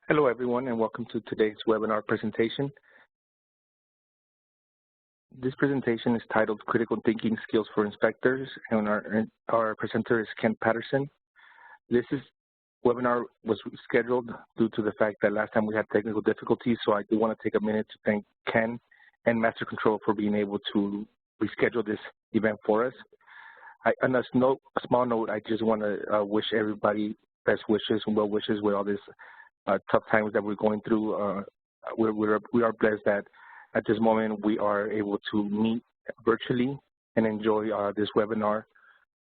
Hello, everyone, and welcome to today's webinar presentation. This presentation is titled Critical Thinking Skills for Inspectors, and our presenter is Ken Peterson. This webinar was scheduled due to the fact that last time we had technical difficulties, so I do want to take a minute to thank Ken and MasterControl for being able to reschedule this event for us. On a small note, I just want to wish everybody best wishes and well wishes with all this tough times that we're going through. We are blessed that at this moment we are able to meet virtually and enjoy this webinar,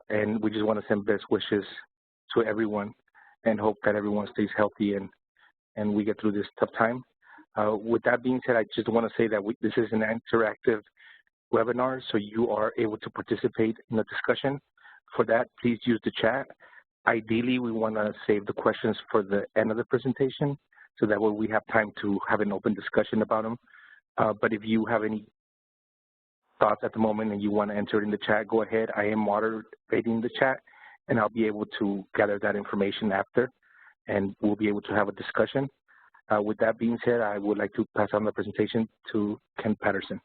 and we just want to send best wishes to everyone and hope that everyone stays healthy and we get through this tough time. With that being said, I just want to say that this is an interactive webinar, so you are able to participate in the discussion. For that, please use the chat. Ideally, we want to save the questions for the end of the presentation, so that way we have time to have an open discussion about them. But if you have any thoughts at the moment and you want to enter it in the chat, go ahead. I am moderating the chat, and I'll be able to gather that information after, and we'll be able to have a discussion. With that being said, I would like to pass on the presentation to Ken Peterson.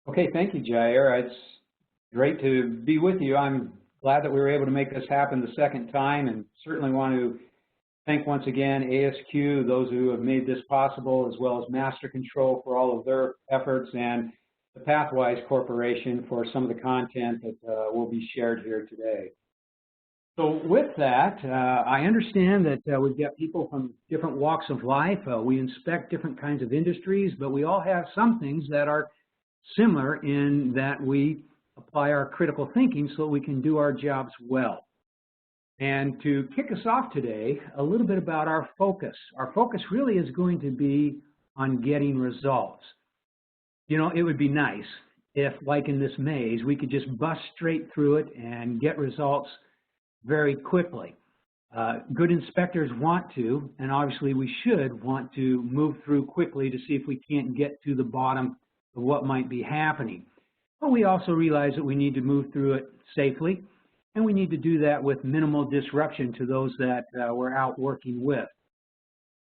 Okay, thank you, Jair. It's great to be with you. I'm glad that we were able to make this happen the second time, and certainly want to thank once again ASQ, those who have made this possible, as well as MasterControl for all of their efforts, and the Pathwise Corporation for some of the content that will be shared here today. So with that, I understand that we've got people from different walks of life. We inspect different kinds of industries, but we all have some things that are similar in that we apply our critical thinking so that we can do our jobs well. And to kick us off today, a little bit about our focus. Our focus really is going to be on getting results. You know, it would be nice if, like in this maze, we could just bust straight through it and get results very quickly. Good inspectors want to, and obviously we should want to move through quickly to see if we can't get to the bottom of what might be happening. But we also realize that we need to move through it safely, and we need to do that with minimal disruption to those that we're out working with.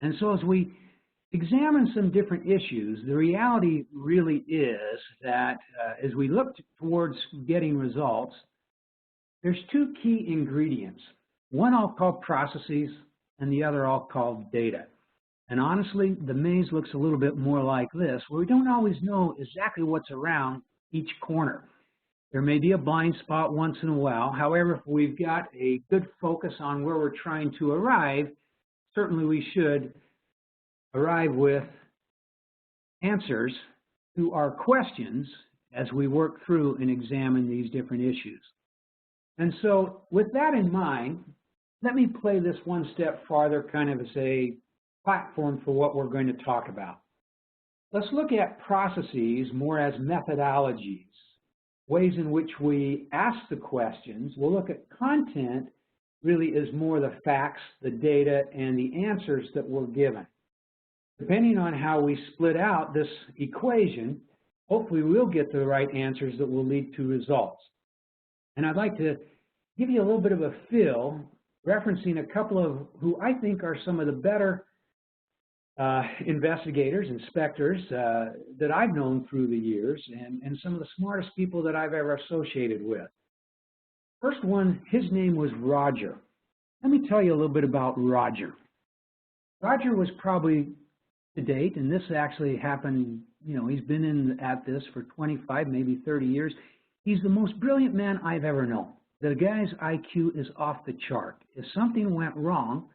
And so as we examine some different issues, the reality really is that as we look towards getting results, there's two key ingredients. One I'll call processes, and the other I'll call data. And honestly, the maze looks a little bit more like this, where we don't always know exactly what's around each corner. There may be a blind spot once in a while. However, if we've got a good focus on where we're trying to arrive, certainly we should arrive with answers to our questions as we work through and examine these different issues. And so with that in mind, let me play this one step farther, kind of as a platform for what we're going to talk about. Let's look at processes more as methodologies, ways in which we ask the questions. We'll look at content really as more the facts, the data, and the answers that we're given. Depending on how we split out this equation, hopefully we'll get the right answers that will lead to results. And I'd like to give you a little bit of a feel, referencing a couple of who I think are some of the better investigators, inspectors that I've known through the years, and some of the smartest people that I've ever associated with. First one, his name was Roger. Let me tell you a little bit about Roger. Roger was probably, to date, and this actually happened, you know, he's been at this for 25, maybe 30 years. He's the most brilliant man I've ever known. The guy's IQ is off the chart. If something went wrong,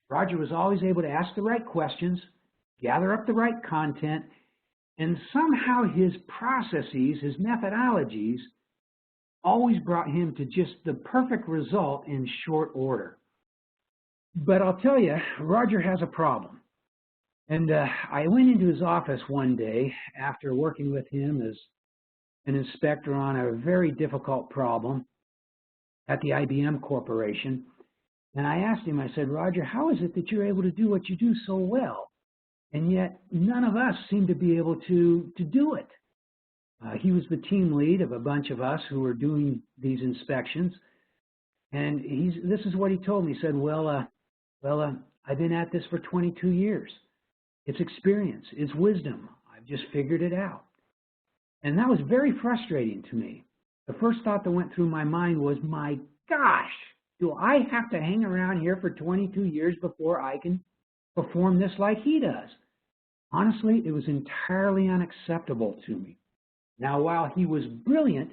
Roger was always able to ask the right questions, gather up the right content, and somehow his processes, his methodologies, always brought him to just the perfect result in short order. But I'll tell you, Roger has a problem. And I went into his office one day after working with him as an inspector on a very difficult problem at the IBM Corporation. And I asked him, I said, Roger, how is it that you're able to do what you do so well? And yet none of us seem to be able to do it. He was the team lead of a bunch of us who were doing these inspections. And this is what he told me. He said, well, Well, I've been at this for 22 years. It's experience, it's wisdom. I've just figured it out. And that was very frustrating to me. The first thought that went through my mind was, my gosh, do I have to hang around here for 22 years before I can perform this like he does? Honestly, it was entirely unacceptable to me. Now, while he was brilliant,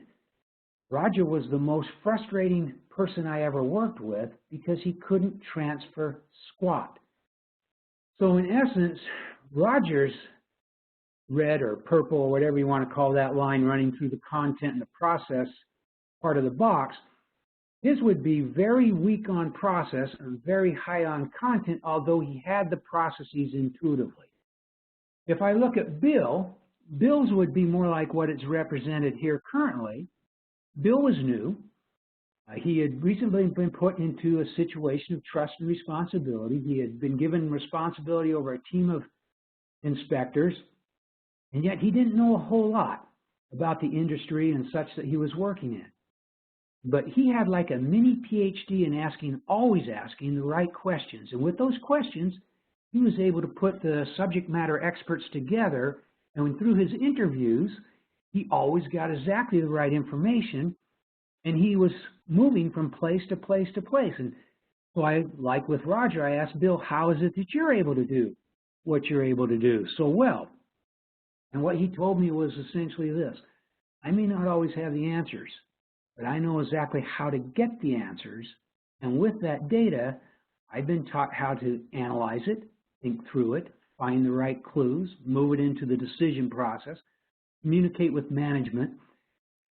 Roger was the most frustrating person I ever worked with because he couldn't transfer squat. So in essence, Roger's red or purple or whatever you want to call that line running through the content and the process part of the box, his would be very weak on process and very high on content, although he had the processes intuitively. If I look at Bill's would be more like what it's represented here currently. Bill was new. He had recently been put into a situation of trust and responsibility. He had been given responsibility over a team of inspectors, and yet he didn't know a whole lot about the industry and such that he was working in. But he had like a mini PhD in always asking the right questions. And with those questions, he was able to put the subject matter experts together, and through his interviews, he always got exactly the right information, and he was moving from place to place to place. And so like with Roger, I asked Bill, how is it that you're able to do what you're able to do so well? And what he told me was essentially this: I may not always have the answers, but I know exactly how to get the answers. And with that data, I've been taught how to analyze it, think through it, find the right clues, move it into the decision process, communicate with management.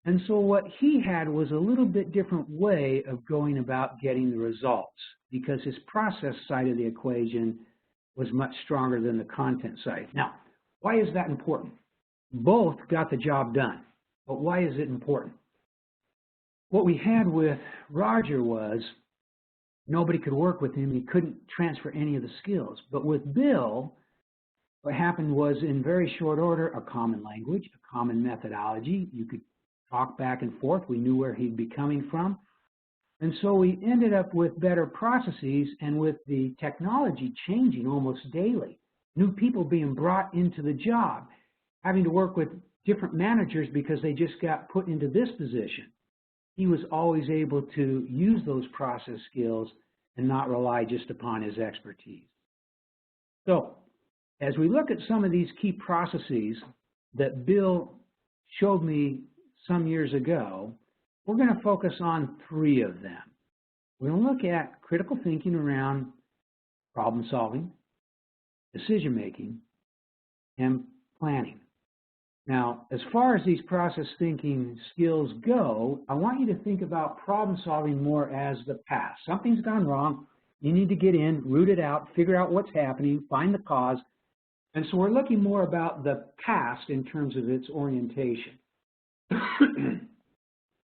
And so what he had was a little bit different way of going about getting the results, because his process side of the equation was much stronger than the content side. Now, why is that important? Both got the job done, but why is it important? What we had with Roger was nobody could work with him. He couldn't transfer any of the skills. But with Bill, what happened was, in very short order, a common language, a common methodology. You could talk back and forth. We knew where he'd be coming from. And so we ended up with better processes, and with the technology changing almost daily, new people being brought into the job, having to work with different managers because they just got put into this position. He was always able to use those process skills and not rely just upon his expertise. So, as we look at some of these key processes that Bill showed me some years ago, we're going to focus on 3 of them. We're going to look at critical thinking around problem solving, decision making, and planning. Now, as far as these process thinking skills go, I want you to think about problem solving more as the past. Something's gone wrong. You need to get in, root it out, figure out what's happening, find the cause. And so we're looking more about the past in terms of its orientation.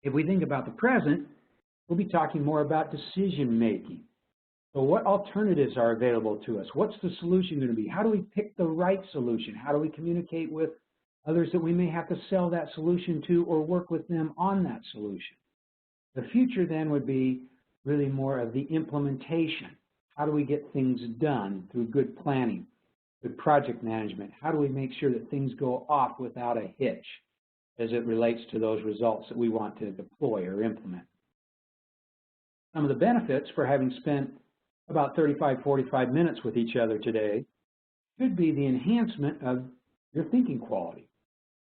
If we think about the present, we'll be talking more about decision making. So what alternatives are available to us? What's the solution going to be? How do we pick the right solution? How do we communicate with others that we may have to sell that solution to or work with them on that solution? The future then would be really more of the implementation. How do we get things done through good planning, good project management? How do we make sure that things go off without a hitch as it relates to those results that we want to deploy or implement? Some of the benefits for having spent about 45 minutes with each other today could be the enhancement of your thinking quality,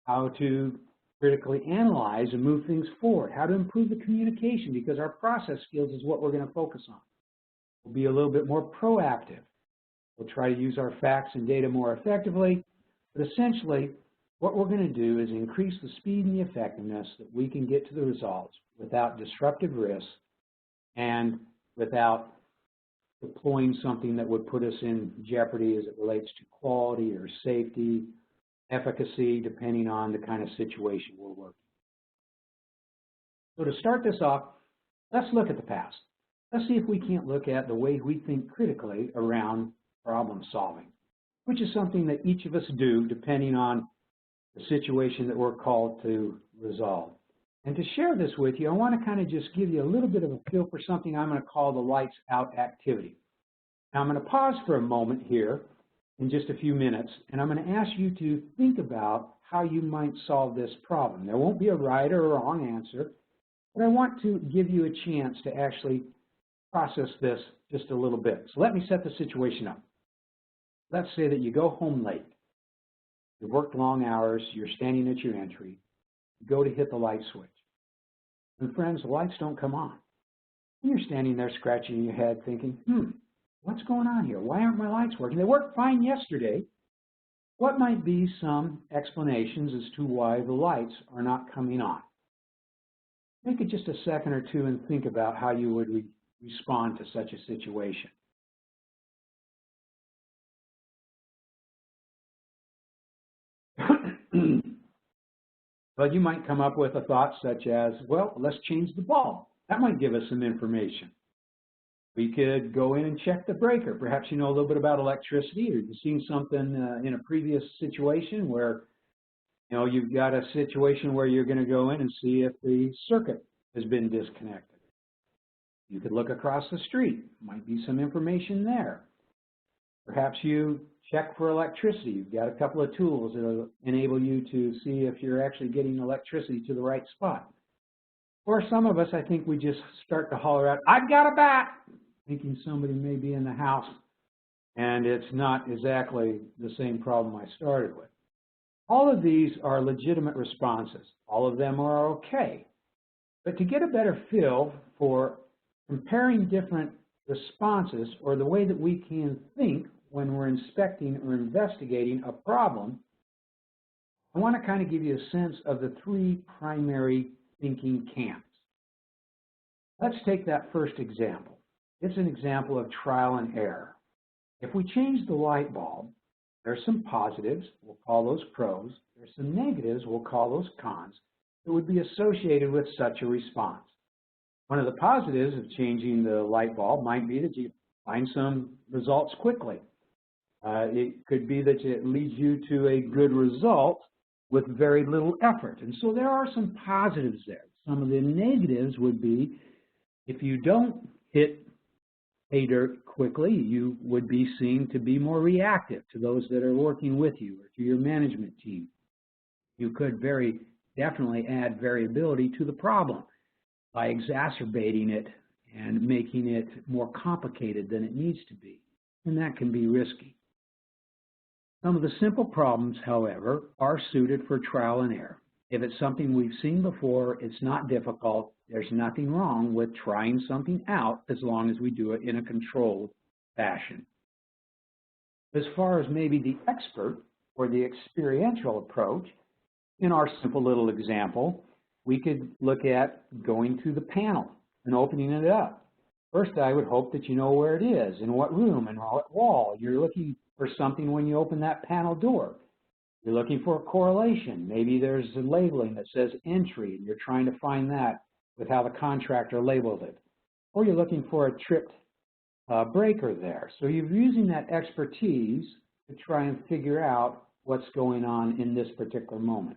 how to critically analyze and move things forward, how to improve the communication, because our process skills is what we're going to focus on. We'll be a little bit more proactive. We'll try to use our facts and data more effectively, but essentially what we're going to do is increase the speed and the effectiveness that we can get to the results without disruptive risks and without deploying something that would put us in jeopardy as it relates to quality or safety, efficacy, depending on the kind of situation we're working. So to start this off, let's look at the past. Let's see if we can't look at the way we think critically around problem solving, which is something that each of us do depending on the situation that we're called to resolve. And to share this with you, I want to kind of just give you a little bit of a feel for something I'm going to call the lights out activity. Now I'm going to pause for a moment here in just a few minutes, and I'm going to ask you to think about how you might solve this problem. There won't be a right or a wrong answer, but I want to give you a chance to actually process this just a little bit. So let me set the situation up. Let's say that you go home late. You've worked long hours, you're standing at your entry, you go to hit the light switch. And friends, the lights don't come on. And you're standing there scratching your head thinking, what's going on here? Why aren't my lights working? They worked fine yesterday. What might be some explanations as to why the lights are not coming on? Take it just a second or two and think about how you would respond to such a situation. Well, you might come up with a thought such as, well, let's change the bulb. That might give us some information. We could go in and check the breaker. Perhaps you know a little bit about electricity, or you've seen something in a previous situation where, you know, you've got a situation where you're going to go in and see if the circuit has been disconnected. You could look across the street. Might be some information there. Perhaps you check for electricity. You've got a couple of tools that will enable you to see if you're actually getting electricity to the right spot. Or some of us, I think we just start to holler out, I've got a bat, thinking somebody may be in the house, and it's not exactly the same problem I started with. All of these are legitimate responses. All of them are okay. But to get a better feel for comparing different responses, or the way that we can think when we're inspecting or investigating a problem, I want to kind of give you a sense of the three primary thinking camps. Let's take that first example. It's an example of trial and error. If we change the light bulb, there's some positives, we'll call those pros. There's some negatives, we'll call those cons, that would be associated with such a response. One of the positives of changing the light bulb might be that you find some results quickly. It could be that it leads you to a good result with very little effort. And so there are some positives there. Some of the negatives would be if you don't hit pay dirt quickly, you would be seen to be more reactive to those that are working with you or to your management team. You could very definitely add variability to the problem by exacerbating it and making it more complicated than it needs to be. And that can be risky. Some of the simple problems, however, are suited for trial and error. If it's something we've seen before, it's not difficult. There's nothing wrong with trying something out as long as we do it in a controlled fashion. As far as maybe the expert or the experiential approach, in our simple little example, we could look at going to the panel and opening it up. First, I would hope that you know where it is, in what room, and what wall. You're looking for something when you open that panel door. You're looking for a correlation. Maybe there's a labeling that says entry, and you're trying to find that with how the contractor labeled it. Or you're looking for a tripped breaker there. So you're using that expertise to try and figure out what's going on in this particular moment.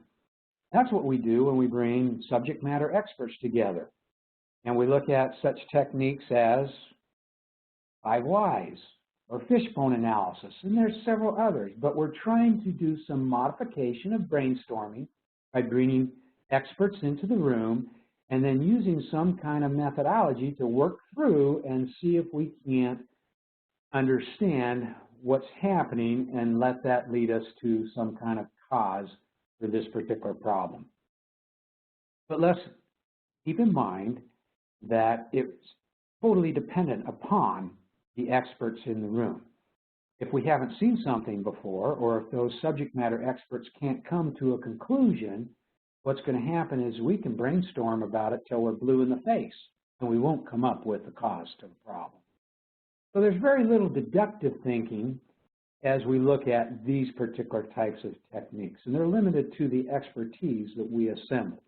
That's what we do when we bring subject matter experts together. And we look at such techniques as 5 whys or fishbone analysis, and there's several others. But we're trying to do some modification of brainstorming by bringing experts into the room and then using some kind of methodology to work through and see if we can't understand what's happening and let that lead us to some kind of cause for this particular problem. But let's keep in mind that it's totally dependent upon the experts in the room. If we haven't seen something before, or if those subject matter experts can't come to a conclusion, what's going to happen is we can brainstorm about it till we're blue in the face, and we won't come up with the cause to the problem. So there's very little deductive thinking as we look at these particular types of techniques, and they're limited to the expertise that we assemble.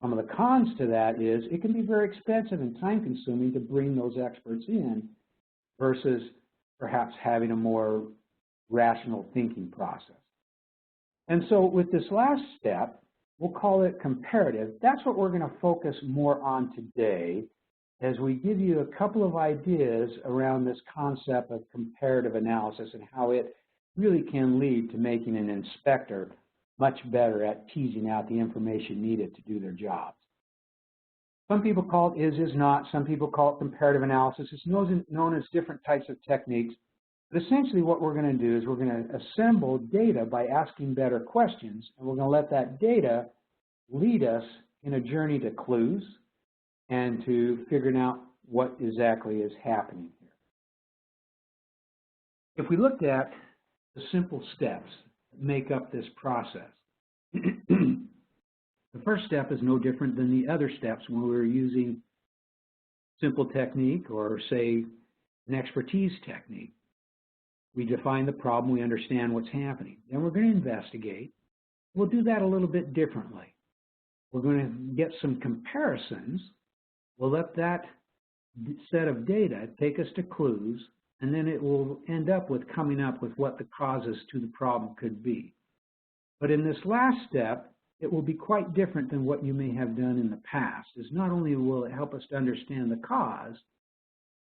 Some of the cons to that is it can be very expensive and time-consuming to bring those experts in versus perhaps having a more rational thinking process. And so with this last step, we'll call it comparative. That's what we're going to focus more on today as we give you a couple of ideas around this concept of comparative analysis and how it really can lead to making an inspector much better at teasing out the information needed to do their jobs. Some people call it is not. Some people call it comparative analysis. It's known as different types of techniques. But essentially what we're going to do is we're going to assemble data by asking better questions, and we're going to let that data lead us in a journey to clues and to figuring out what exactly is happening here. If we looked at the simple steps that make up this process, the first step is no different than the other steps when we're using simple technique or, say, an expertise technique. We define the problem, we understand what's happening. Then we're going to investigate. We'll do that a little bit differently. We're going to get some comparisons. We'll let that set of data take us to clues, and then it will end up with coming up with what the causes to the problem could be. But in this last step, it will be quite different than what you may have done in the past. Is not only will it help us to understand the cause,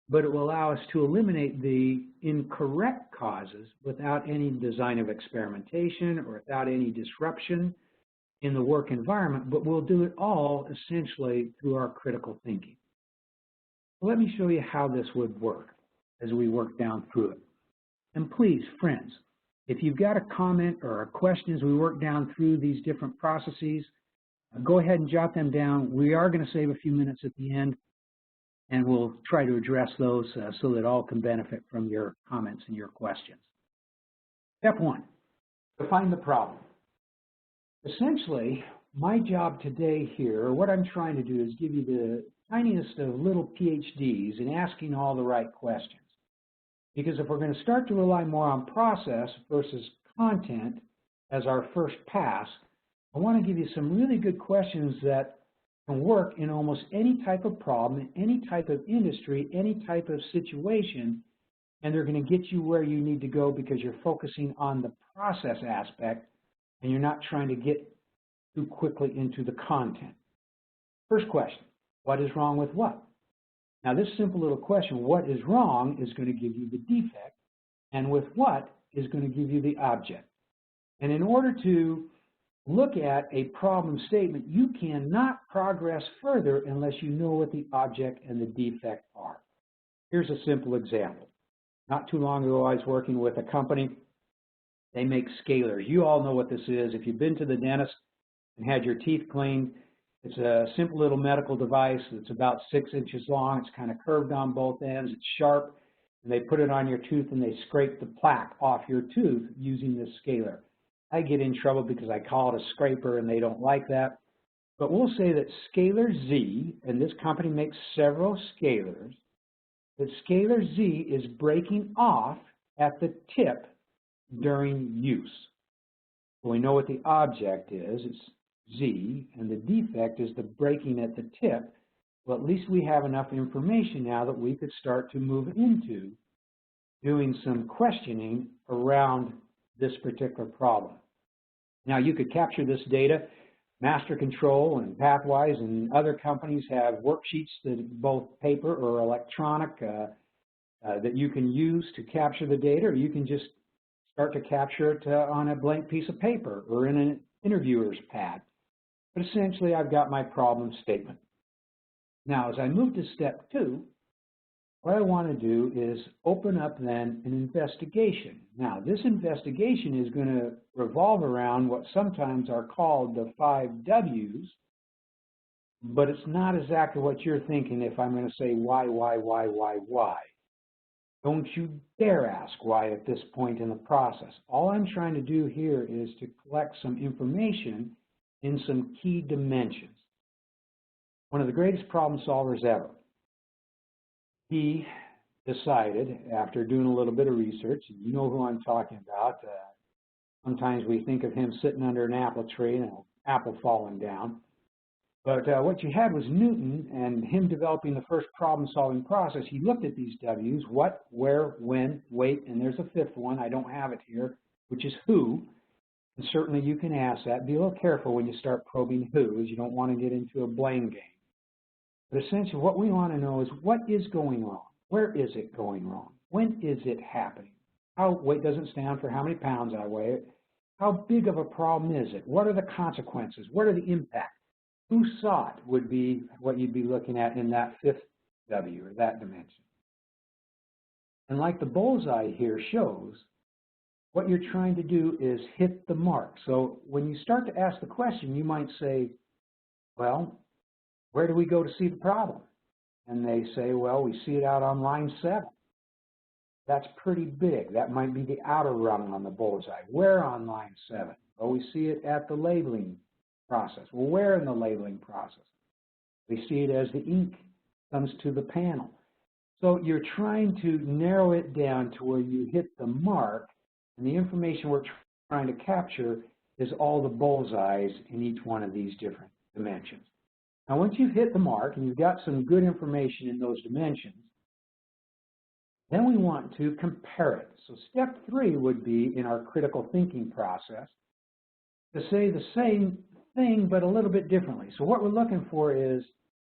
but it will allow us to eliminate the incorrect causes without any design of experimentation or without any disruption in the work environment, but we'll do it all essentially through our critical thinking. So let me show you how this would work as we work down through it. And please, friends, if you've got a comment or a question as we work down through these different processes, go ahead and jot them down. We are going to save a few minutes at the end, and we'll try to address those so that all can benefit from your comments and your questions. Step one, define the problem. Essentially, my job today here, or what I'm trying to do, is give you the tiniest of little PhDs in asking all the right questions. Because if we're going to start to rely more on process versus content as our first pass, I want to give you some really good questions that can work in almost any type of problem, any type of industry, any type of situation, and they're going to get you where you need to go because you're focusing on the process aspect and you're not trying to get too quickly into the content. First question, what is wrong with what? Now this simple little question, what is wrong, is going to give you the defect, and with what is going to give you the object. And in order to look at a problem statement, you cannot progress further unless you know what the object and the defect are. Here's a simple example. Not too long ago, I was working with a company. They make scalers. You all know what this is. If you've been to the dentist and had your teeth cleaned, it's a simple little medical device that's about 6 inches long. It's kind of curved on both ends. It's sharp. And they put it on your tooth and they scrape the plaque off your tooth using this scaler. I get in trouble because I call it a scraper and they don't like that. But we'll say that scaler Z, and this company makes several scalers, that scaler Z is breaking off at the tip during use. We know what the object is. It's Z, and the defect is the breaking at the tip. Well, at least we have enough information now that we could start to move into doing some questioning around this particular problem. Now, you could capture this data. MasterControl and Pathwise and other companies have worksheets that both paper or electronic that you can use to capture the data, or you can just start to capture it on a blank piece of paper or in an interviewer's pad. But essentially, I've got my problem statement. Now, as I move to step 2, what I want to do is open up then an investigation. Now, this investigation is going to revolve around what sometimes are called the 5 W's, but it's not exactly what you're thinking if I'm going to say why. Don't you dare ask why at this point in the process. All I'm trying to do here is to collect some information in some key dimensions. One of the greatest problem solvers ever. He decided, after doing a little bit of research, and you know who I'm talking about, sometimes we think of him sitting under an apple tree and an apple falling down. But what you had was Newton and him developing the first problem-solving process. He looked at these W's, what, where, when, wait, and there's a 5th one, I don't have it here, which is who. And certainly you can ask that. Be a little careful when you start probing who, as you don't want to get into a blame game. But essentially what we want to know is what is going wrong? Where is it going wrong? When is it happening? Weight doesn't stand for how many pounds I weigh. How big of a problem is it? What are the consequences? What are the impacts? Who saw it would be what you'd be looking at in that fifth W, or that dimension. And like the bullseye here shows, what you're trying to do is hit the mark. So when you start to ask the question, you might say, well, where do we go to see the problem? And they say, well, we see it out on line 7. That's pretty big. That might be the outer rung on the bullseye. Where on line 7? Well, we see it at the labeling process. Well, where in the labeling process? We see it as the ink comes to the panel. So you're trying to narrow it down to where you hit the mark, and the information we're trying to capture is all the bullseyes in each one of these different dimensions. Now, once you've hit the mark and you've got some good information in those dimensions, then we want to compare it. So step 3 would be in our critical thinking process to say the same thing but a little bit differently. So what we're looking for is,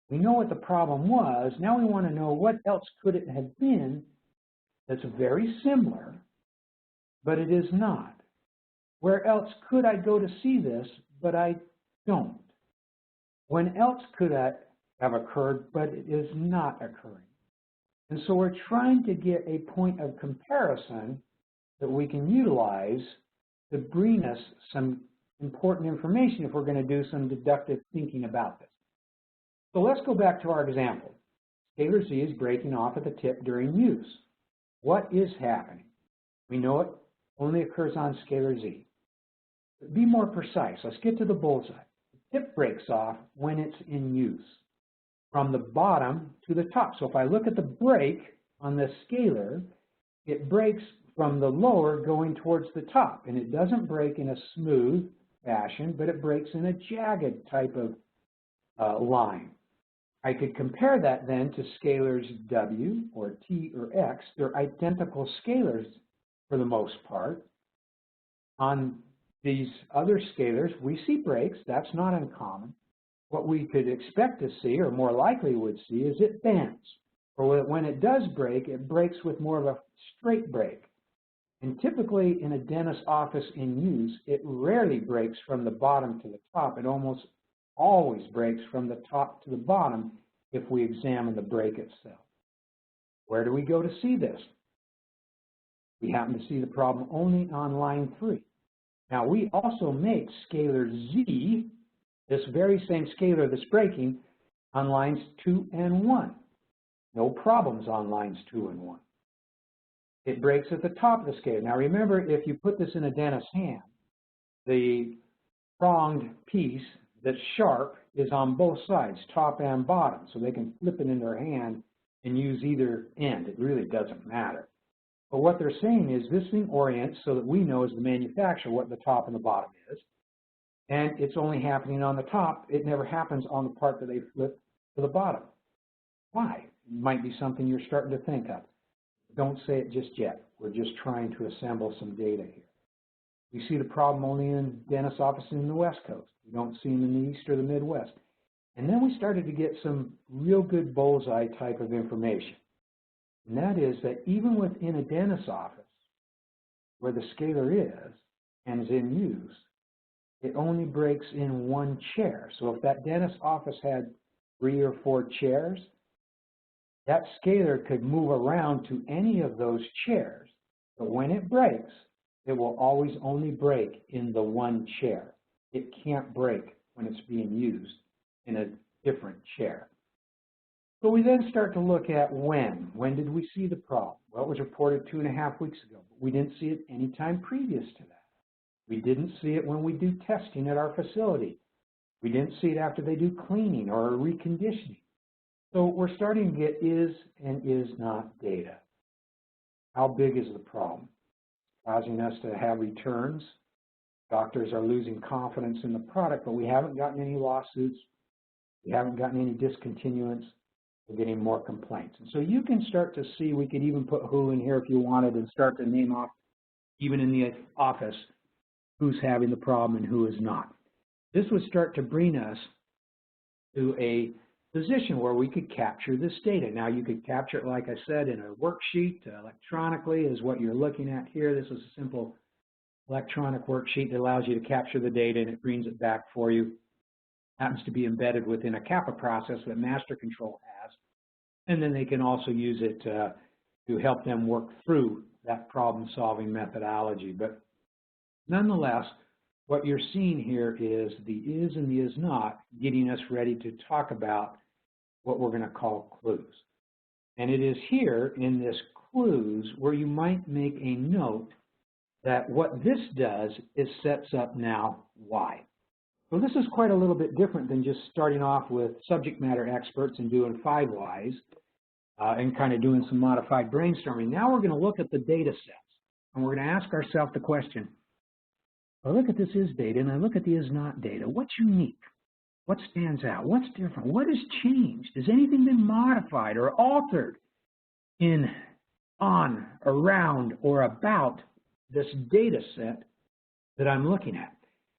we know what the problem was, now we want to know what else could it have been that's very similar, but it is not. Where else could I go to see this, but I don't? When else could that have occurred, but it is not occurring? And so we're trying to get a point of comparison that we can utilize to bring us some important information if we're going to do some deductive thinking about this. So let's go back to our example. Scalar Z is breaking off at the tip during use. What is happening? We know it only occurs on scalar Z. But be more precise. Let's get to the bullseye. The tip breaks off when it's in use, from the bottom to the top. So if I look at the break on the scalar, it breaks from the lower going towards the top. And it doesn't break in a smooth fashion, but it breaks in a jagged type of line. I could compare that then to scalars W or T or X. They're identical scalars for the most part. On these other scalars, we see breaks. That's not uncommon. What we could expect to see, or more likely would see, is it bends. Or when it does break, it breaks with more of a straight break. And typically in a dentist's office in use, it rarely breaks from the bottom to the top. It almost always breaks from the top to the bottom if we examine the break itself. Where do we go to see this? We happen to see the problem only on line 3. Now, we also make scalar Z, this very same scalar that's breaking, on lines 2 and 1. No problems on lines 2 and 1. It breaks at the top of the scalar. Now, remember, if you put this in a dentist's hand, the pronged piece that's sharp is on both sides, top and bottom, so they can flip it in their hand and use either end. It really doesn't matter. But what they're saying is this thing orients so that we know as the manufacturer what the top and the bottom is, and it's only happening on the top. It never happens on the part that they flip to the bottom. Why? It might be something you're starting to think of. Don't say it just yet. We're just trying to assemble some data here. We see the problem only in dentist offices in the West Coast. We don't see them in the East or the Midwest. And then we started to get some real good bullseye type of information. And that is that even within a dentist's office, where the scalar is and is in use, it only breaks in one chair. So if that dentist's office had 3 or 4 chairs, that scalar could move around to any of those chairs. But when it breaks, it will always only break in the one chair. It can't break when it's being used in a different chair. So we then start to look at when. When did we see the problem? Well, it was reported 2.5 weeks ago, but we didn't see it any time previous to that. We didn't see it when we do testing at our facility. We didn't see it after they do cleaning or reconditioning. So we're starting to get is and is not data. How big is the problem? Causing us to have returns. Doctors are losing confidence in the product, but we haven't gotten any lawsuits. We haven't gotten any discontinuance. We're getting more complaints. And so you can start to see, we could even put who in here if you wanted and start to name off, even in the office, who's having the problem and who is not. This would start to bring us to a position where we could capture this data. Now, you could capture it, like I said, in a worksheet electronically is what you're looking at here. This is a simple electronic worksheet that allows you to capture the data and it brings it back for you. Happens to be embedded within a CAPA process that MasterControl has. And then they can also use it to help them work through that problem-solving methodology. But nonetheless, what you're seeing here is the is and the is not getting us ready to talk about what we're going to call clues. And it is here in this clues where you might make a note that what this does is sets up now why. So this is quite a little bit different than just starting off with subject matter experts and doing 5 whys and kind of doing some modified brainstorming. Now we're going to look at the data sets and we're going to ask ourselves the question, I look at this is data and I look at the is not data. What's unique? What stands out? What's different? What has changed? Has anything been modified or altered in, on, around, or about this data set that I'm looking at?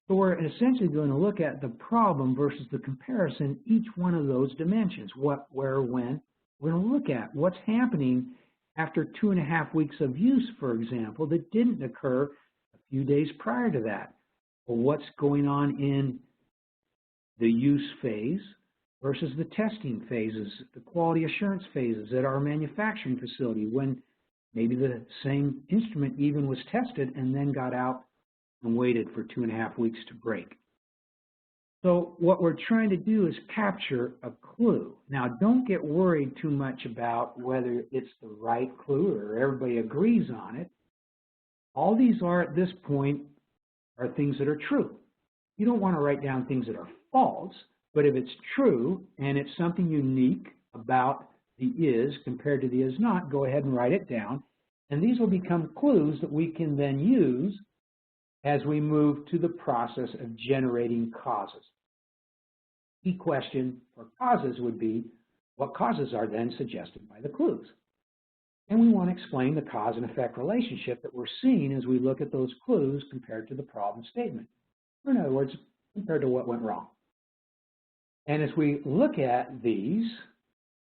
So we're essentially going to look at the problem versus the comparison, each one of those dimensions, what, where, when. We're going to look at what's happening after 2.5 weeks of use, for example, that didn't occur a few days prior to that. Or what's going on in the use phase versus the testing phases, the quality assurance phases at our manufacturing facility when maybe the same instrument even was tested and then got out and waited for 2.5 weeks to break. So what we're trying to do is capture a clue. Now, don't get worried too much about whether it's the right clue or everybody agrees on it. All these are at this point are things that are true. You don't want to write down things that are false, but if it's true and it's something unique about the is compared to the is not, go ahead and write it down. And these will become clues that we can then use as we move to the process of generating causes. Key question for causes would be, what causes are then suggested by the clues? And we want to explain the cause and effect relationship that we're seeing as we look at those clues compared to the problem statement. Or in other words, compared to what went wrong. And as we look at these,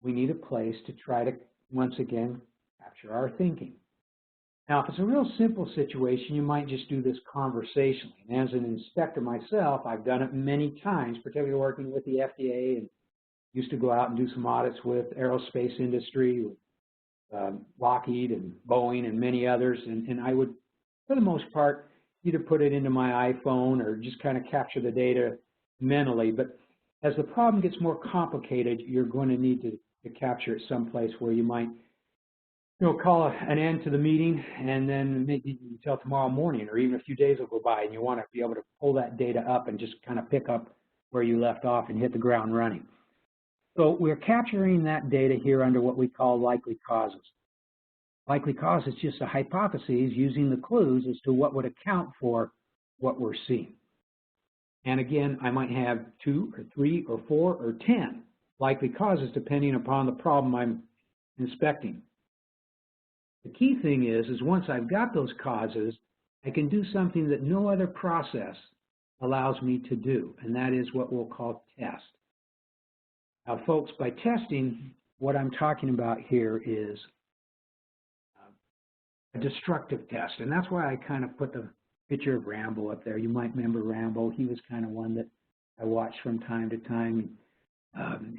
we need a place to try to, once again, capture our thinking. Now, if it's a real simple situation, you might just do this conversationally. And as an inspector myself, I've done it many times, particularly working with the FDA, and used to go out and do some audits with aerospace industry, with Lockheed and Boeing and many others. And I would, for the most part, either put it into my iPhone or just kind of capture the data mentally. But as the problem gets more complicated, you're going to need to capture it someplace where you might call an end to the meeting and then maybe until tomorrow morning or even a few days will go by and you want to be able to pull that data up and just kind of pick up where you left off and hit the ground running. So we're capturing that data here under what we call likely causes. Likely cause is just a hypothesis using the clues as to what would account for what we're seeing. And again, I might have 2 or 3 or 4 or 10 likely causes depending upon the problem I'm inspecting. The key thing is once I've got those causes, I can do something that no other process allows me to do, and that is what we'll call test. Now, folks, by testing, what I'm talking about here is a destructive test, and that's why I kind of put the picture of Rambo up there. You might remember Rambo. He was kind of one that I watched from time to time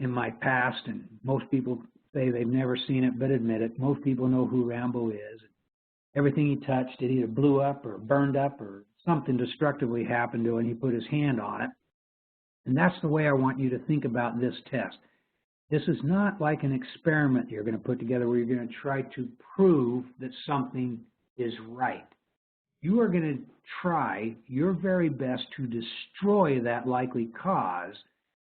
in my past, and most people say they've never seen it, but admit it. Most people know who Rambo is. Everything he touched, it either blew up or burned up or something destructively happened to it, and he put his hand on it. And that's the way I want you to think about this test. This is not like an experiment you're going to put together where you're going to try to prove that something is right. You are going to try your very best to destroy that likely cause.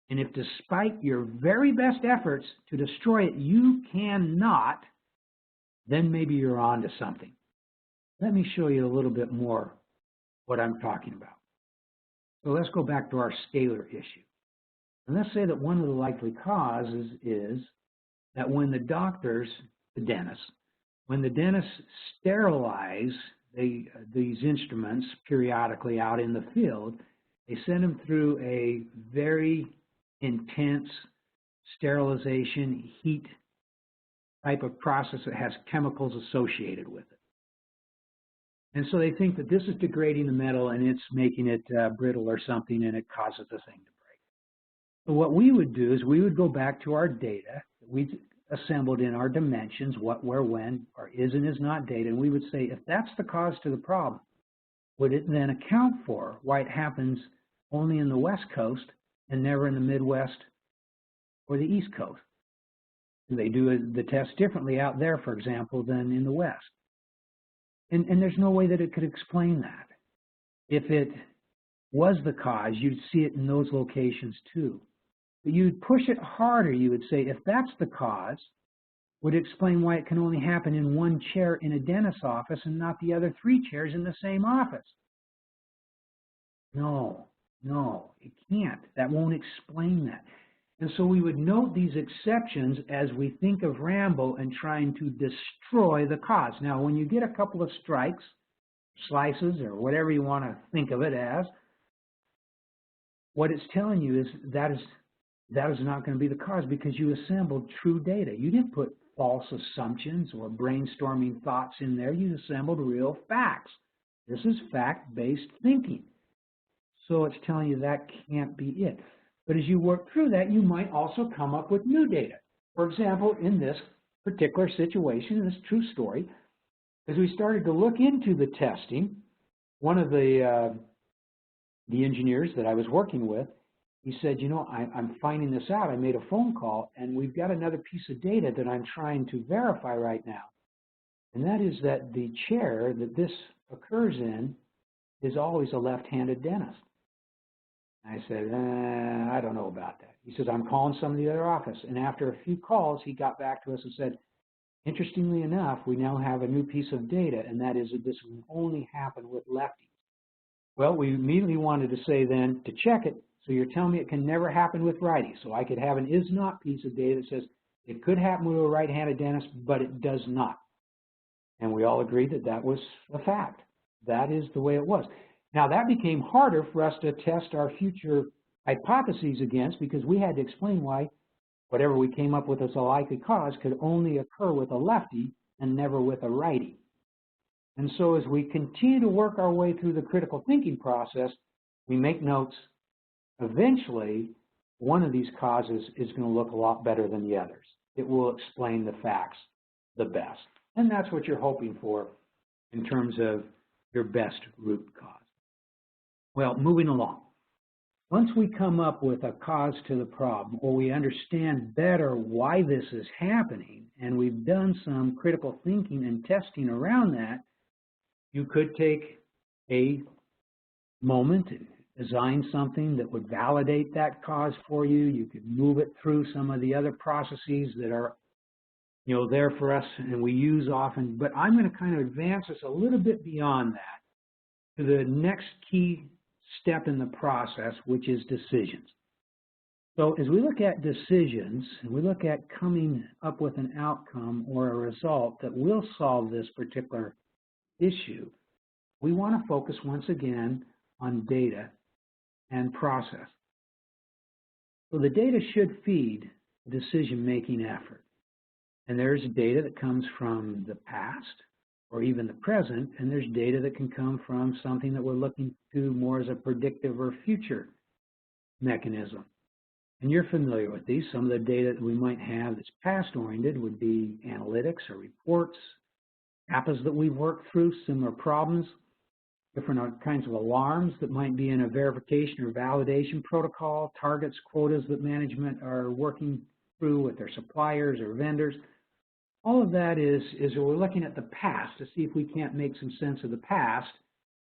And if despite your very best efforts to destroy it, you cannot, then maybe you're on to something. Let me show you a little bit more what I'm talking about. So let's go back to our scalar issue. And let's say that one of the likely causes is that when the doctors, the dentists, when the dentists sterilize these instruments periodically out in the field, they send them through a very intense sterilization, heat type of process that has chemicals associated with it. And so they think that this is degrading the metal and it's making it brittle or something, and it causes the thing to break. So what we would do is we would go back to our data that we assembled in our dimensions, what, where, when, our is and is not data, and we would say, if that's the cause to the problem, would it then account for why it happens only in the West Coast and never in the Midwest or the East Coast? Do they do the test differently out there, for example, than in the West? And there's no way that it could explain that. If it was the cause, you'd see it in those locations too. But you'd push it harder. You would say, if that's the cause, would it explain why it can only happen in one chair in a dentist's office and not the other 3 chairs in the same office? No, it can't. That won't explain that. And so we would note these exceptions as we think of Rambo and trying to destroy the cause. Now, when you get a couple of strikes, slices, or whatever you want to think of it as, what it's telling you is that is not going to be the cause, because you assembled true data. You didn't put false assumptions or brainstorming thoughts in there. You assembled real facts. This is fact-based thinking. So it's telling you that can't be it. But as you work through that, you might also come up with new data. For example, in this particular situation, this true story, as we started to look into the testing, one of the engineers that I was working with, he said, you know, I'm finding this out. I made a phone call, and we've got another piece of data that I'm trying to verify right now. And that is that the chair that this occurs in is always a left-handed dentist. I said, I don't know about that. He says, I'm calling some of the other office. And after a few calls, he got back to us and said, interestingly enough, we now have a new piece of data, and that is that this will only happen with lefties. Well, we immediately wanted to say then, to check it, so you're telling me it can never happen with righties. So I could have an is not piece of data that says it could happen with a right-handed dentist, but it does not. And we all agreed that that was a fact. That is the way it was. Now, that became harder for us to test our future hypotheses against, because we had to explain why whatever we came up with as a likely cause could only occur with a lefty and never with a righty. And so as we continue to work our way through the critical thinking process, we make notes. Eventually, one of these causes is going to look a lot better than the others. It will explain the facts the best. And that's what you're hoping for in terms of your best root cause. Well, moving along. Once we come up with a cause to the problem, or we understand better why this is happening, and we've done some critical thinking and testing around that, you could take a moment and design something that would validate that cause for you. You could move it through some of the other processes that are, you know, there for us and we use often. But I'm going to kind of advance us a little bit beyond that to the next key step in the process, which is decisions. So as we look at decisions, and we look at coming up with an outcome or a result that will solve this particular issue, we want to focus once again on data and process. So the data should feed the decision-making effort. And there's data that comes from the past or even the present, and there's data that can come from something that we're looking to more as a predictive or future mechanism. And you're familiar with these. Some of the data that we might have that's past-oriented would be analytics or reports, APAs that we've worked through, similar problems, different kinds of alarms that might be in a verification or validation protocol, targets, quotas that management are working through with their suppliers or vendors. All of that is we're looking at the past to see if we can't make some sense of the past,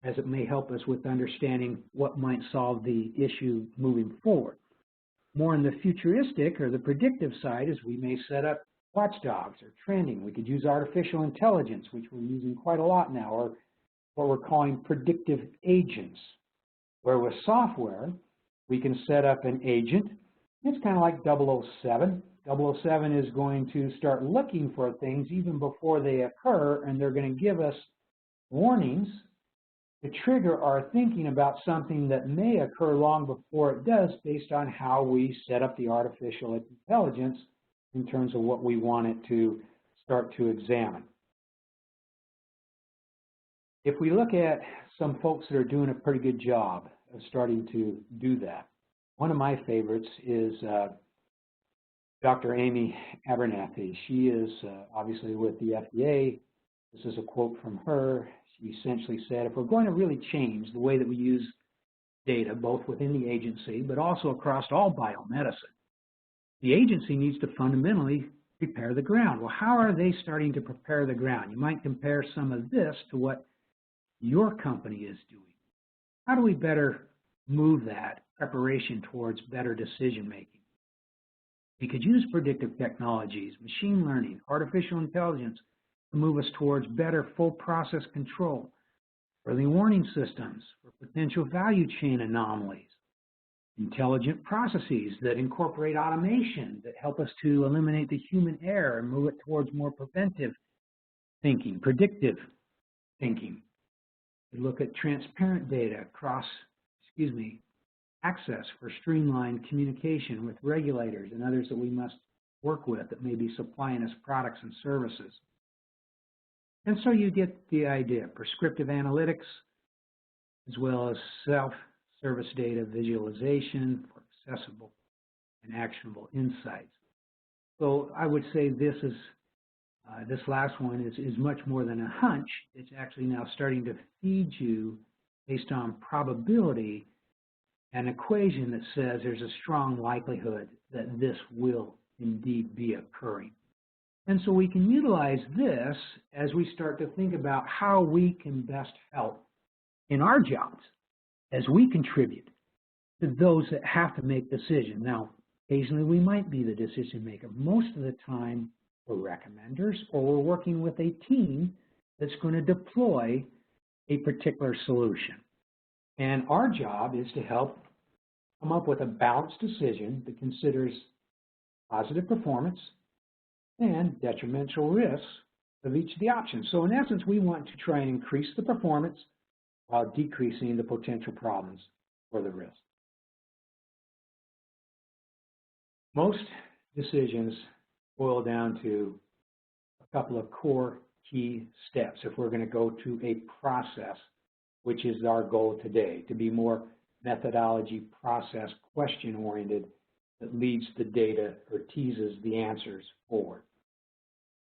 as it may help us with understanding what might solve the issue moving forward. More in the futuristic or the predictive side is we may set up watchdogs or trending. We could use artificial intelligence, which we're using quite a lot now, or what we're calling predictive agents, where with software, we can set up an agent. It's kind of like 007. 007 is going to start looking for things even before they occur, and they're going to give us warnings to trigger our thinking about something that may occur long before it does based on how we set up the artificial intelligence in terms of what we want it to start to examine. If we look at some folks that are doing a pretty good job of starting to do that, one of my favorites is Dr. Amy Abernathy. She is obviously with the FDA. This is a quote from her. She essentially said, if we're going to really change the way that we use data, both within the agency, but also across all biomedicine, the agency needs to fundamentally prepare the ground. Well, how are they starting to prepare the ground? You might compare some of this to what your company is doing. How do we better move that preparation towards better decision making? We could use predictive technologies, machine learning, artificial intelligence to move us towards better full process control, early warning systems for potential value chain anomalies, intelligent processes that incorporate automation that help us to eliminate the human error and move it towards more preventive thinking, predictive thinking. We look at transparent data across, access for streamlined communication with regulators and others that we must work with that may be supplying us products and services. And so you get the idea, prescriptive analytics, as well as self-service data visualization for accessible and actionable insights. So I would say this last one is much more than a hunch. It's actually now starting to feed you based on probability an equation that says there's a strong likelihood that this will indeed be occurring. And so we can utilize this as we start to think about how we can best help in our jobs as we contribute to those that have to make decisions. Now, occasionally we might be the decision maker. Most of the time we're recommenders or we're working with a team that's going to deploy a particular solution. And our job is to help come up with a balanced decision that considers positive performance and detrimental risks of each of the options. So in essence, we want to try and increase the performance while decreasing the potential problems or the risk. Most decisions boil down to a couple of core key steps if we're going to go to a process, which is our goal today, to be more methodology, process, question-oriented that leads the data or teases the answers forward.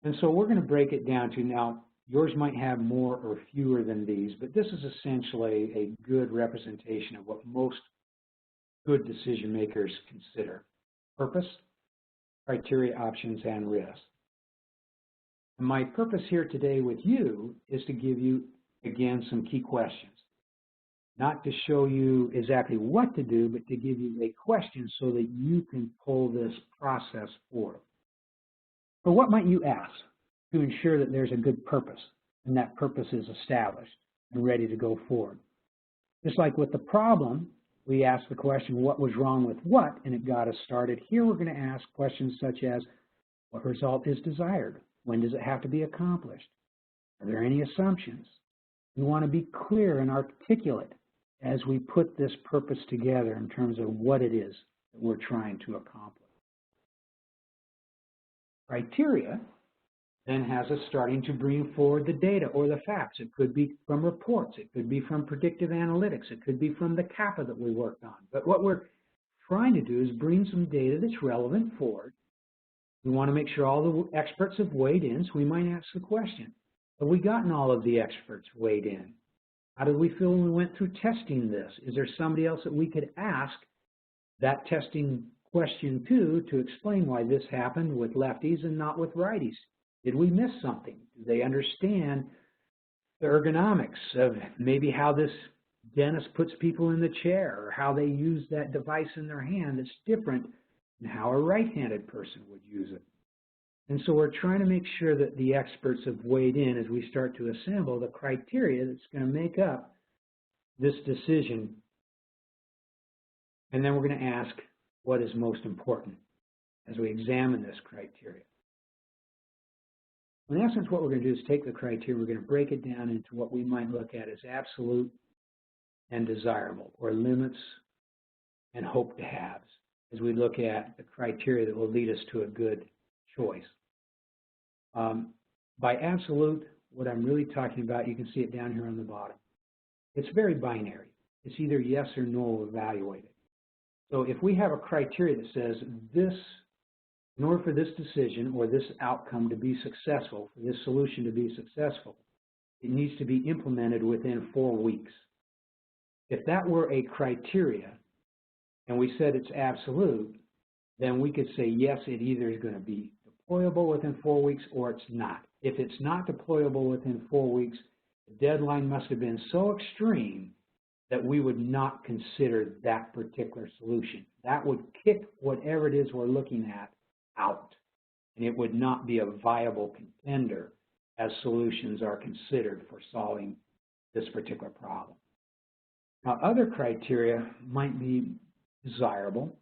And so we're going to break it down to now, yours might have more or fewer than these, but this is essentially a good representation of what most good decision makers consider: purpose, criteria, options, and risk. And my purpose here today with you is to give you, again, some key questions. Not to show you exactly what to do, but to give you a question so that you can pull this process forward. So what might you ask to ensure that there's a good purpose and that purpose is established and ready to go forward? Just like with the problem, we asked the question, what was wrong with what, and it got us started. Here we're going to ask questions such as, what result is desired? When does it have to be accomplished? Are there any assumptions? We want to be clear and articulate as we put this purpose together in terms of what it is that we're trying to accomplish. Criteria then has us starting to bring forward the data or the facts. It could be from reports. It could be from predictive analytics. It could be from the CAPA that we worked on. But what we're trying to do is bring some data that's relevant forward. We want to make sure all the experts have weighed in, so we might ask the question, have we gotten all of the experts weighed in? How did we feel when we went through testing this? Is there somebody else that we could ask that testing question to explain why this happened with lefties and not with righties? Did we miss something? Do they understand the ergonomics of maybe how this dentist puts people in the chair or how they use that device in their hand that's different than how a right-handed person would use it? And so we're trying to make sure that the experts have weighed in as we start to assemble the criteria that's going to make up this decision. And then we're going to ask what is most important as we examine this criteria. In essence, what we're going to do is take the criteria, we're going to break it down into what we might look at as absolute and desirable, or limits and hope to haves, as we look at the criteria that will lead us to a good choice. By absolute, what I'm really talking about, you can see it down here on the bottom. It's very binary. It's either yes or no evaluated. So if we have a criteria that says this, in order for this decision or this outcome to be successful, for this solution to be successful, it needs to be implemented within 4 weeks. If that were a criteria and we said it's absolute, then we could say, yes, it either is going to be deployable within 4 weeks or it's not. If it's not deployable within 4 weeks, the deadline must have been so extreme that we would not consider that particular solution. That would kick whatever it is we're looking at out, and it would not be a viable contender as solutions are considered for solving this particular problem. Now, other criteria might be desirable,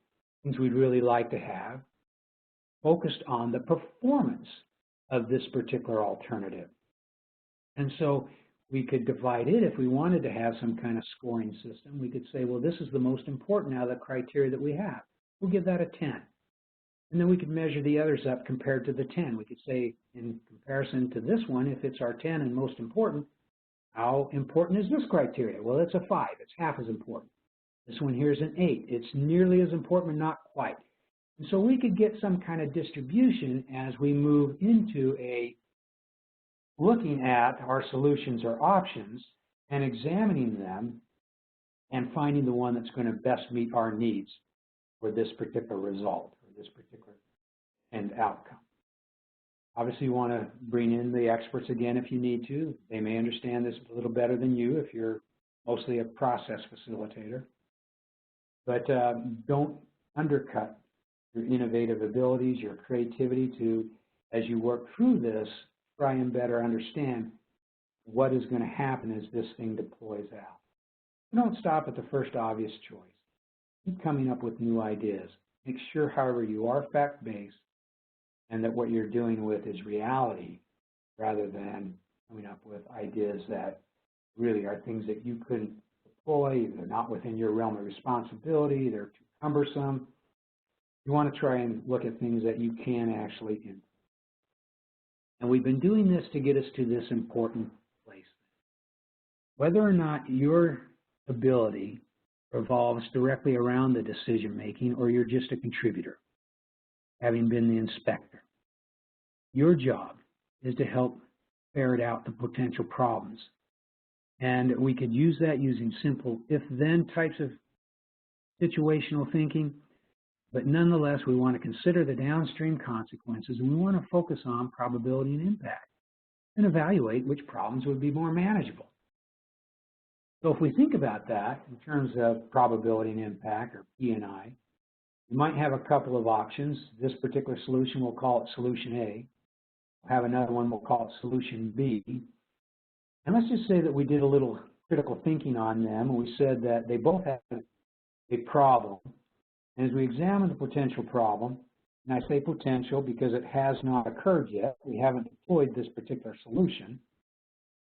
things we'd really like to have, focused on the performance of this particular alternative. And so we could divide it if we wanted to have some kind of scoring system. We could say, well, this is the most important out of the criteria that we have. We'll give that a 10. And then we could measure the others up compared to the 10. We could say, in comparison to this one, if it's our 10 and most important, how important is this criteria? Well, it's a 5. It's half as important. This one here is an 8. It's nearly as important, but not quite. And so we could get some kind of distribution as we move into looking at our solutions or options and examining them and finding the one that's going to best meet our needs for this particular result or this particular end outcome. Obviously, you want to bring in the experts again if you need to. They may understand this a little better than you if you're mostly a process facilitator. But don't undercut your innovative abilities, your creativity to, as you work through this, try and better understand what is going to happen as this thing deploys out. Don't stop at the first obvious choice. Keep coming up with new ideas. Make sure, however, you are fact-based and that what you're doing with is reality rather than coming up with ideas that really are things that you couldn't deploy. They're not within your realm of responsibility. They're too cumbersome. You want to try and look at things that you can actually influence. And we've been doing this to get us to this important place. Whether or not your ability revolves directly around the decision-making or you're just a contributor, having been the inspector, your job is to help ferret out the potential problems. And we could use that using simple if-then types of situational thinking. But nonetheless, we want to consider the downstream consequences, and we want to focus on probability and impact and evaluate which problems would be more manageable. So if we think about that in terms of probability and impact, or P&I, we might have a couple of options. This particular solution, we'll call it solution A. We'll have another one, we'll call it solution B. And let's just say that we did a little critical thinking on them, and we said that they both have a problem. And as we examine the potential problem, and I say potential because it has not occurred yet, we haven't deployed this particular solution,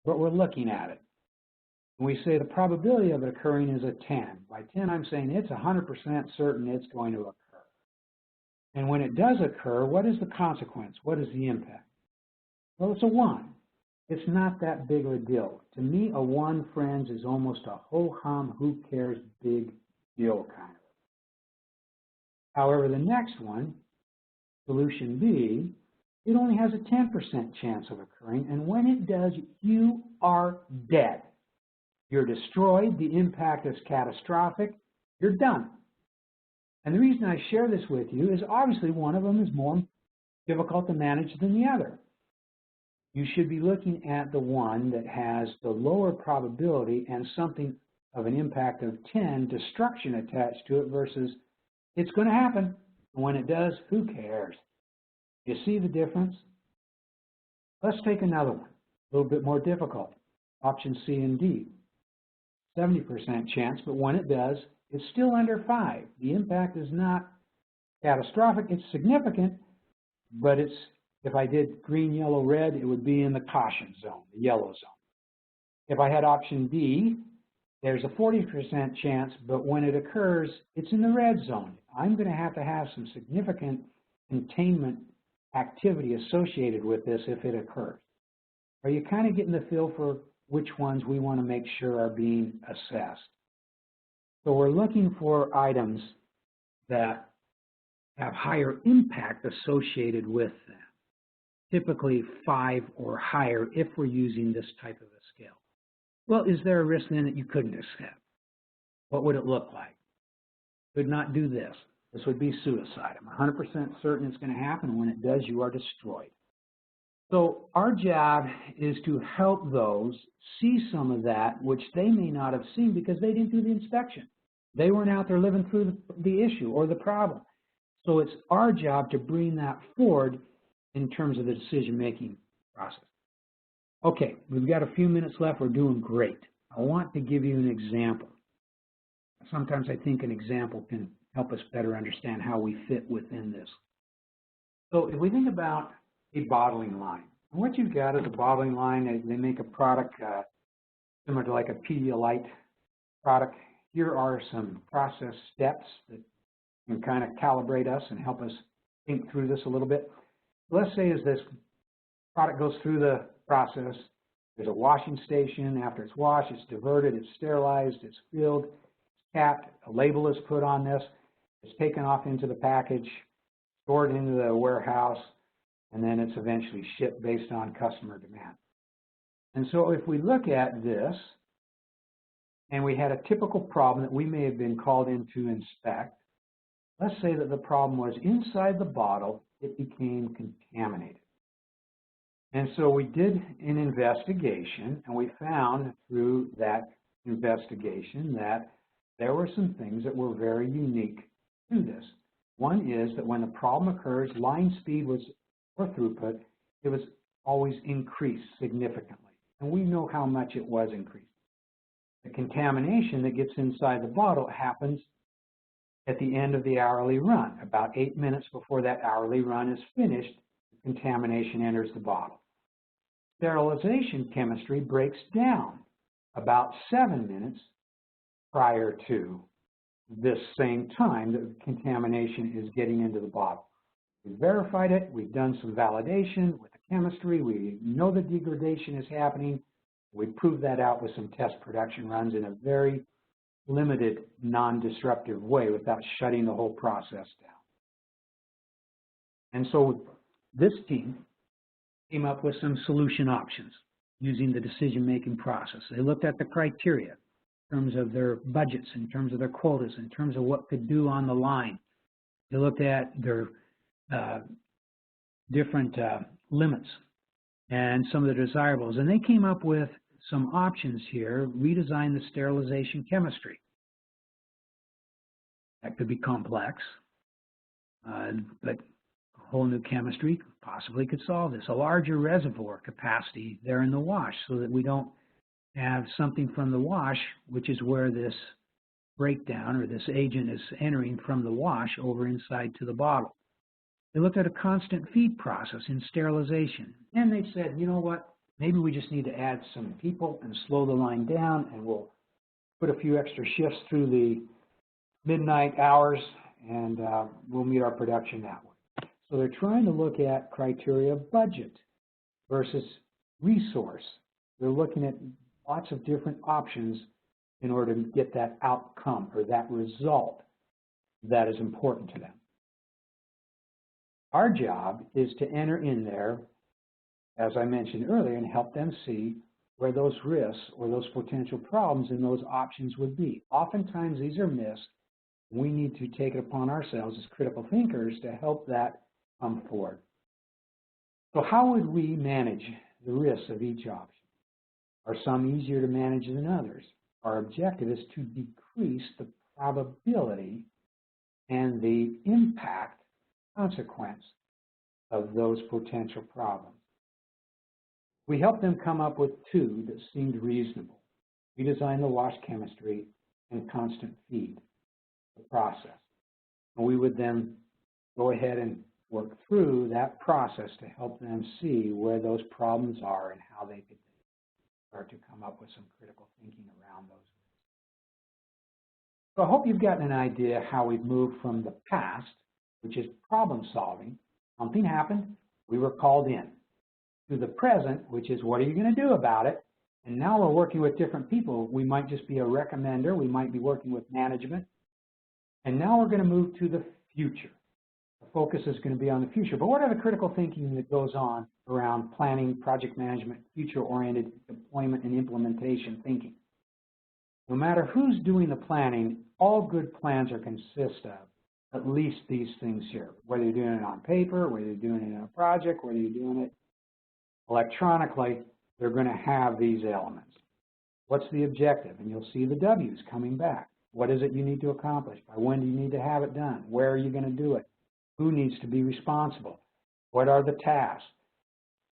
but we're looking at it. And we say the probability of it occurring is a 10. By 10, I'm saying it's 100% certain it's going to occur. And when it does occur, what is the consequence? What is the impact? Well, it's a 1. It's not that big of a deal. To me, a 1, friends, is almost a ho-hum, who cares, big deal kind of. However, the next one, solution B, it only has a 10% chance of occurring, and when it does, you are dead. You're destroyed, the impact is catastrophic, you're done. And the reason I share this with you is obviously one of them is more difficult to manage than the other. You should be looking at the one that has the lower probability and something of an impact of 10, destruction attached to it, versus it's going to happen, and when it does, who cares? You see the difference? Let's take another one, a little bit more difficult. Option C and D. 70% chance, but when it does, it's still under 5. The impact is not catastrophic, it's significant, but it's If I did green, yellow, red, it would be in the caution zone, the yellow zone. If I had option D, there's a 40% chance, but when it occurs, it's in the red zone. I'm going to have some significant containment activity associated with this if it occurs. Are you kind of getting the feel for which ones we want to make sure are being assessed? So we're looking for items that have higher impact associated with them, typically 5 or higher if we're using this type of a scale. Well, is there a risk then that you couldn't accept? What would it look like? Could not do this. This would be suicide. I'm 100% certain it's going to happen. When it does, you are destroyed. So our job is to help those see some of that which they may not have seen because they didn't do the inspection. They weren't out there living through the issue or the problem. So it's our job to bring that forward in terms of the decision-making process. Okay, we've got a few minutes left. We're doing great. I want to give you an example. Sometimes I think an example can help us better understand how we fit within this. So if we think about a bottling line, and what you've got is a bottling line. They make a product similar to like a Pedialyte product. Here are some process steps that can kind of calibrate us and help us think through this a little bit. Let's say as this product goes through the process, there's a washing station. After it's washed, it's diverted, it's sterilized, it's filled, it's capped, a label is put on this, it's taken off into the package, stored into the warehouse, and then it's eventually shipped based on customer demand. And so if we look at this, and we had a typical problem that we may have been called in to inspect, let's say that the problem was inside the bottle, it became contaminated. And so we did an investigation, and we found through that investigation that there were some things that were very unique to this. One is that when the problem occurs, line speed was, or throughput, it was always increased significantly. And we know how much it was increased. The contamination that gets inside the bottle happens at the end of the hourly run. About 8 minutes before that hourly run is finished, the contamination enters the bottle. Sterilization chemistry breaks down about 7 minutes prior to this same time that the contamination is getting into the bottle. We verified it. We've done some validation with the chemistry. We know the degradation is happening. We proved that out with some test production runs in a very limited, non-disruptive way without shutting the whole process down. And so this team came up with some solution options using the decision-making process. They looked at the criteria in terms of their budgets, in terms of their quotas, in terms of what could do on the line. They looked at their different limits and some of the desirables. And they came up with some options here, redesign the sterilization chemistry. That could be complex, but a whole new chemistry possibly could solve this. A larger reservoir capacity there in the wash so that we don't have something from the wash, which is where this breakdown or this agent is entering from the wash over inside to the bottle. They looked at a constant feed process in sterilization, and they said, you know what, maybe we just need to add some people and slow the line down, and we'll put a few extra shifts through the midnight hours, and we'll meet our production that way. So they're trying to look at criteria of budget versus resource. They're looking at lots of different options in order to get that outcome or that result that is important to them. Our job is to enter in there, as I mentioned earlier, and help them see where those risks or those potential problems in those options would be. Oftentimes these are missed. We need to take it upon ourselves as critical thinkers to help that come forward. So how would we manage the risks of each option? Are some easier to manage than others? Our objective is to decrease the probability and the impact consequence of those potential problems. We helped them come up with two that seemed reasonable. We designed the wash chemistry and constant feed, the process. And we would then go ahead and work through that process to help them see where those problems are and how they could start to come up with some critical thinking around those. So I hope you've gotten an idea how we've moved from the past, which is problem solving, something happened, we were called in, to the present, which is what are you going to do about it? And now we're working with different people. We might just be a recommender, we might be working with management. And now we're going to move to the future. The focus is going to be on the future. But what are the critical thinking that goes on around planning, project management, future-oriented deployment and implementation thinking? No matter who's doing the planning, all good plans are consist of at least these things here. Whether you're doing it on paper, whether you're doing it in a project, whether you're doing it electronically, they're going to have these elements. What's the objective? And you'll see the W's coming back. What is it you need to accomplish? By when do you need to have it done? Where are you going to do it? Who needs to be responsible? What are the tasks?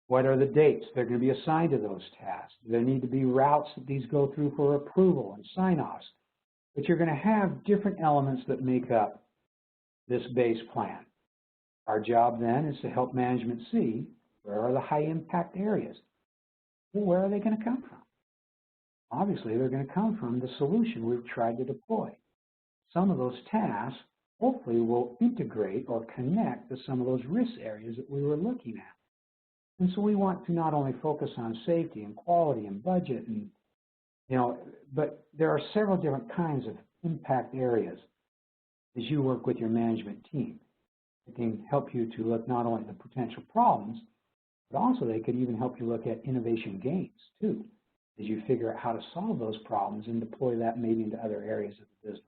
What are the dates they're going to be assigned to those tasks? There need to be routes that these go through for approval and sign-offs. But you're going to have different elements that make up this base plan. Our job then is to help management see where are the high impact areas. Well, where are they going to come from? Obviously, they're going to come from the solution we've tried to deploy. Some of those tasks hopefully will integrate or connect to some of those risk areas that we were looking at. And so we want to not only focus on safety and quality and budget, and but there are several different kinds of impact areas as you work with your management team. It can help you to look not only at the potential problems, but also they could even help you look at innovation gains too, as you figure out how to solve those problems and deploy that maybe into other areas of the business.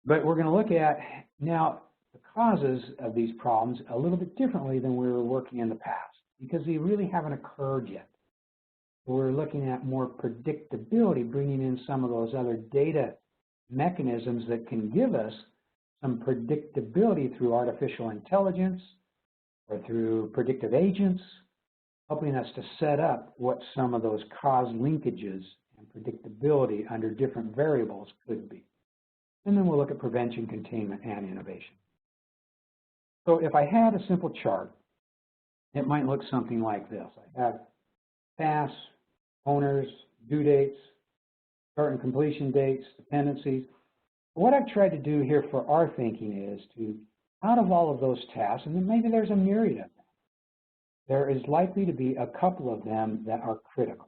But we're going to look at now the causes of these problems a little bit differently than we were working in the past, because they really haven't occurred yet. We're looking at more predictability, bringing in some of those other data mechanisms that can give us some predictability through artificial intelligence or through predictive agents, helping us to set up what some of those cause linkages and predictability under different variables could be. And then we'll look at prevention, containment, and innovation. So if I had a simple chart, it might look something like this. I have tasks, owners, due dates, start and completion dates, dependencies. What I've tried to do here for our thinking is to, out of all of those tasks, and then maybe there's a myriad of them, there is likely to be a couple of them that are critical.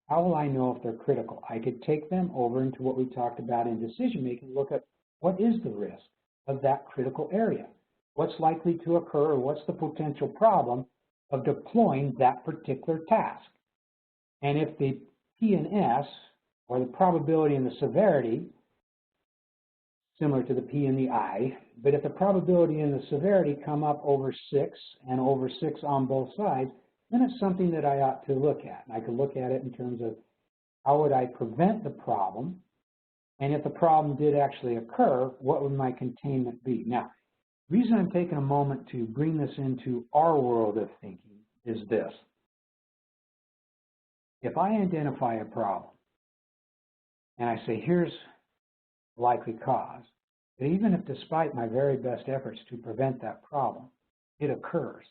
How will I know if they're critical? I could take them over into what we talked about in decision-making, look at what is the risk of that critical area? What's likely to occur, or what's the potential problem of deploying that particular task? And if the P and S, or the probability and the severity, similar to the P and the I, but if the probability and the severity come up over 6 and over 6 on both sides, then it's something that I ought to look at. And I could look at it in terms of how would I prevent the problem, and if the problem did actually occur, what would my containment be? Now, the reason I'm taking a moment to bring this into our world of thinking is this. If I identify a problem, and I say, here's the likely cause, but even if despite my very best efforts to prevent that problem, it occurs,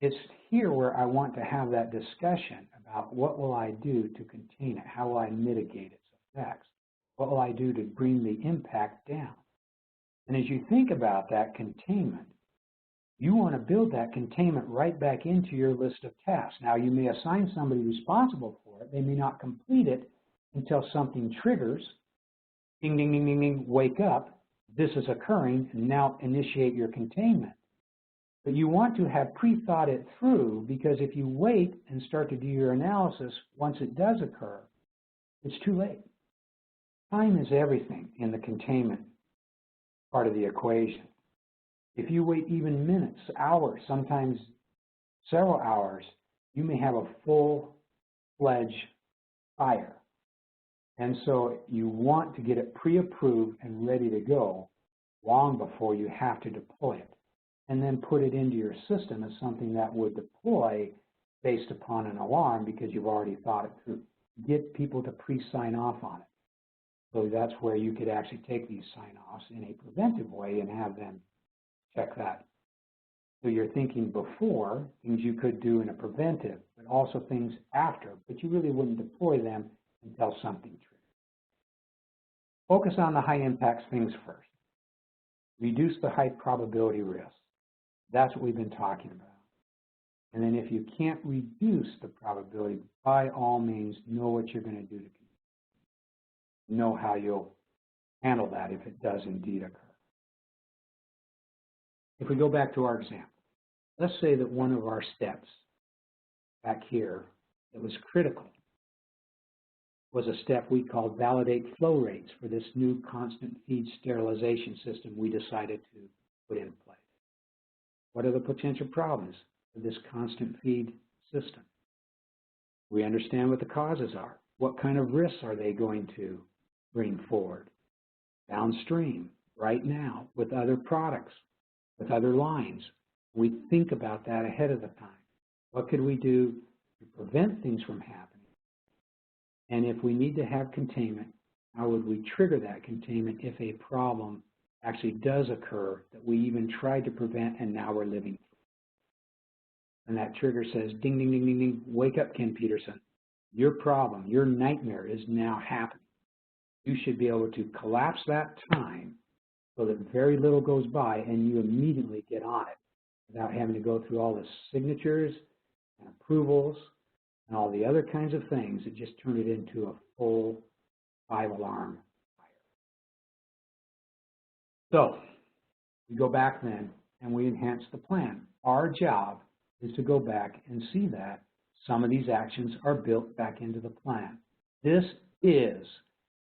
it's here where I want to have that discussion about what will I do to contain it, how will I mitigate its effects, what will I do to bring the impact down. And as you think about that containment, you want to build that containment right back into your list of tasks. Now, you may assign somebody responsible for it. They may not complete it until something triggers, ding, ding, ding, ding, ding, wake up, this is occurring, and now initiate your containment. But you want to have pre-thought it through, because if you wait and start to do your analysis, once it does occur, it's too late. Time is everything in the containment part of the equation. If you wait even minutes, hours, sometimes several hours, you may have a full-fledged fire. And so you want to get it pre-approved and ready to go long before you have to deploy it, and then put it into your system as something that would deploy based upon an alarm because you've already thought it through. Get people to pre-sign off on it. So that's where you could actually take these sign-offs in a preventive way and have them check that. So you're thinking before, things you could do in a preventive, but also things after, but you really wouldn't deploy them until something triggers. Focus on the high impact things first. Reduce the high probability risks. That's what we've been talking about. And then if you can't reduce the probability, by all means, know what you're going to do to know how you'll handle that if it does indeed occur. If we go back to our example, let's say that one of our steps back here that was critical was a step we called validate flow rates for this new constant feed sterilization system we decided to put in place. What are the potential problems of this constant feed system? We understand what the causes are. What kind of risks are they going to bring forward downstream, right now, with other products, with other lines? We think about that ahead of the time. What could we do to prevent things from happening? And if we need to have containment, how would we trigger that containment if a problem actually does occur that we even tried to prevent and now we're living through? And that trigger says, ding, ding, ding, ding, ding, wake up, Ken Peterson. Your problem, your nightmare is now happening. You should be able to collapse that time so that very little goes by and you immediately get on it without having to go through all the signatures and approvals and all the other kinds of things that just turn it into a full 5-alarm fire. So we go back then and we enhance the plan. Our job is to go back and see that some of these actions are built back into the plan. This is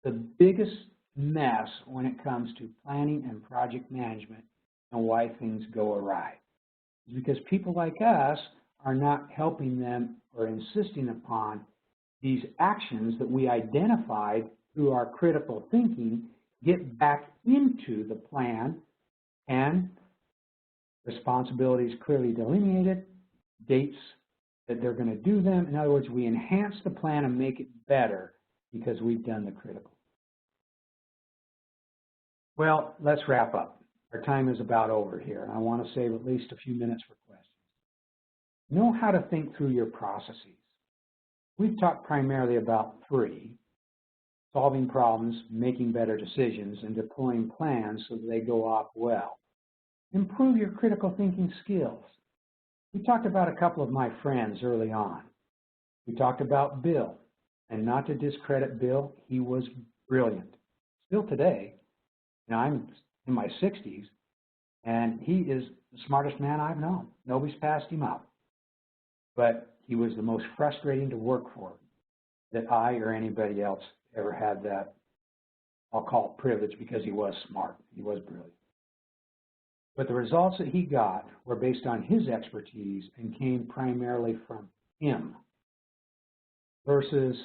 the biggest mess when it comes to planning and project management and why things go awry. It's because people like us are not helping them or insisting upon these actions that we identified through our critical thinking get back into the plan and responsibilities clearly delineated, dates that they're going to do them. In other words, we enhance the plan and make it better because we've done the critical. Well, let's wrap up. Our time is about over here, and I want to save at least a few minutes for questions. Know how to think through your processes. We've talked primarily about 3, solving problems, making better decisions, and deploying plans so that they go off well. Improve your critical thinking skills. We talked about a couple of my friends early on. We talked about Bill, and not to discredit Bill, he was brilliant. Still today, I'm in my 60s, and he is the smartest man I've known. Nobody's passed him up. But he was the most frustrating to work for that I or anybody else ever had that, I'll call it privilege, because he was smart. He was brilliant. But the results that he got were based on his expertise and came primarily from him versus,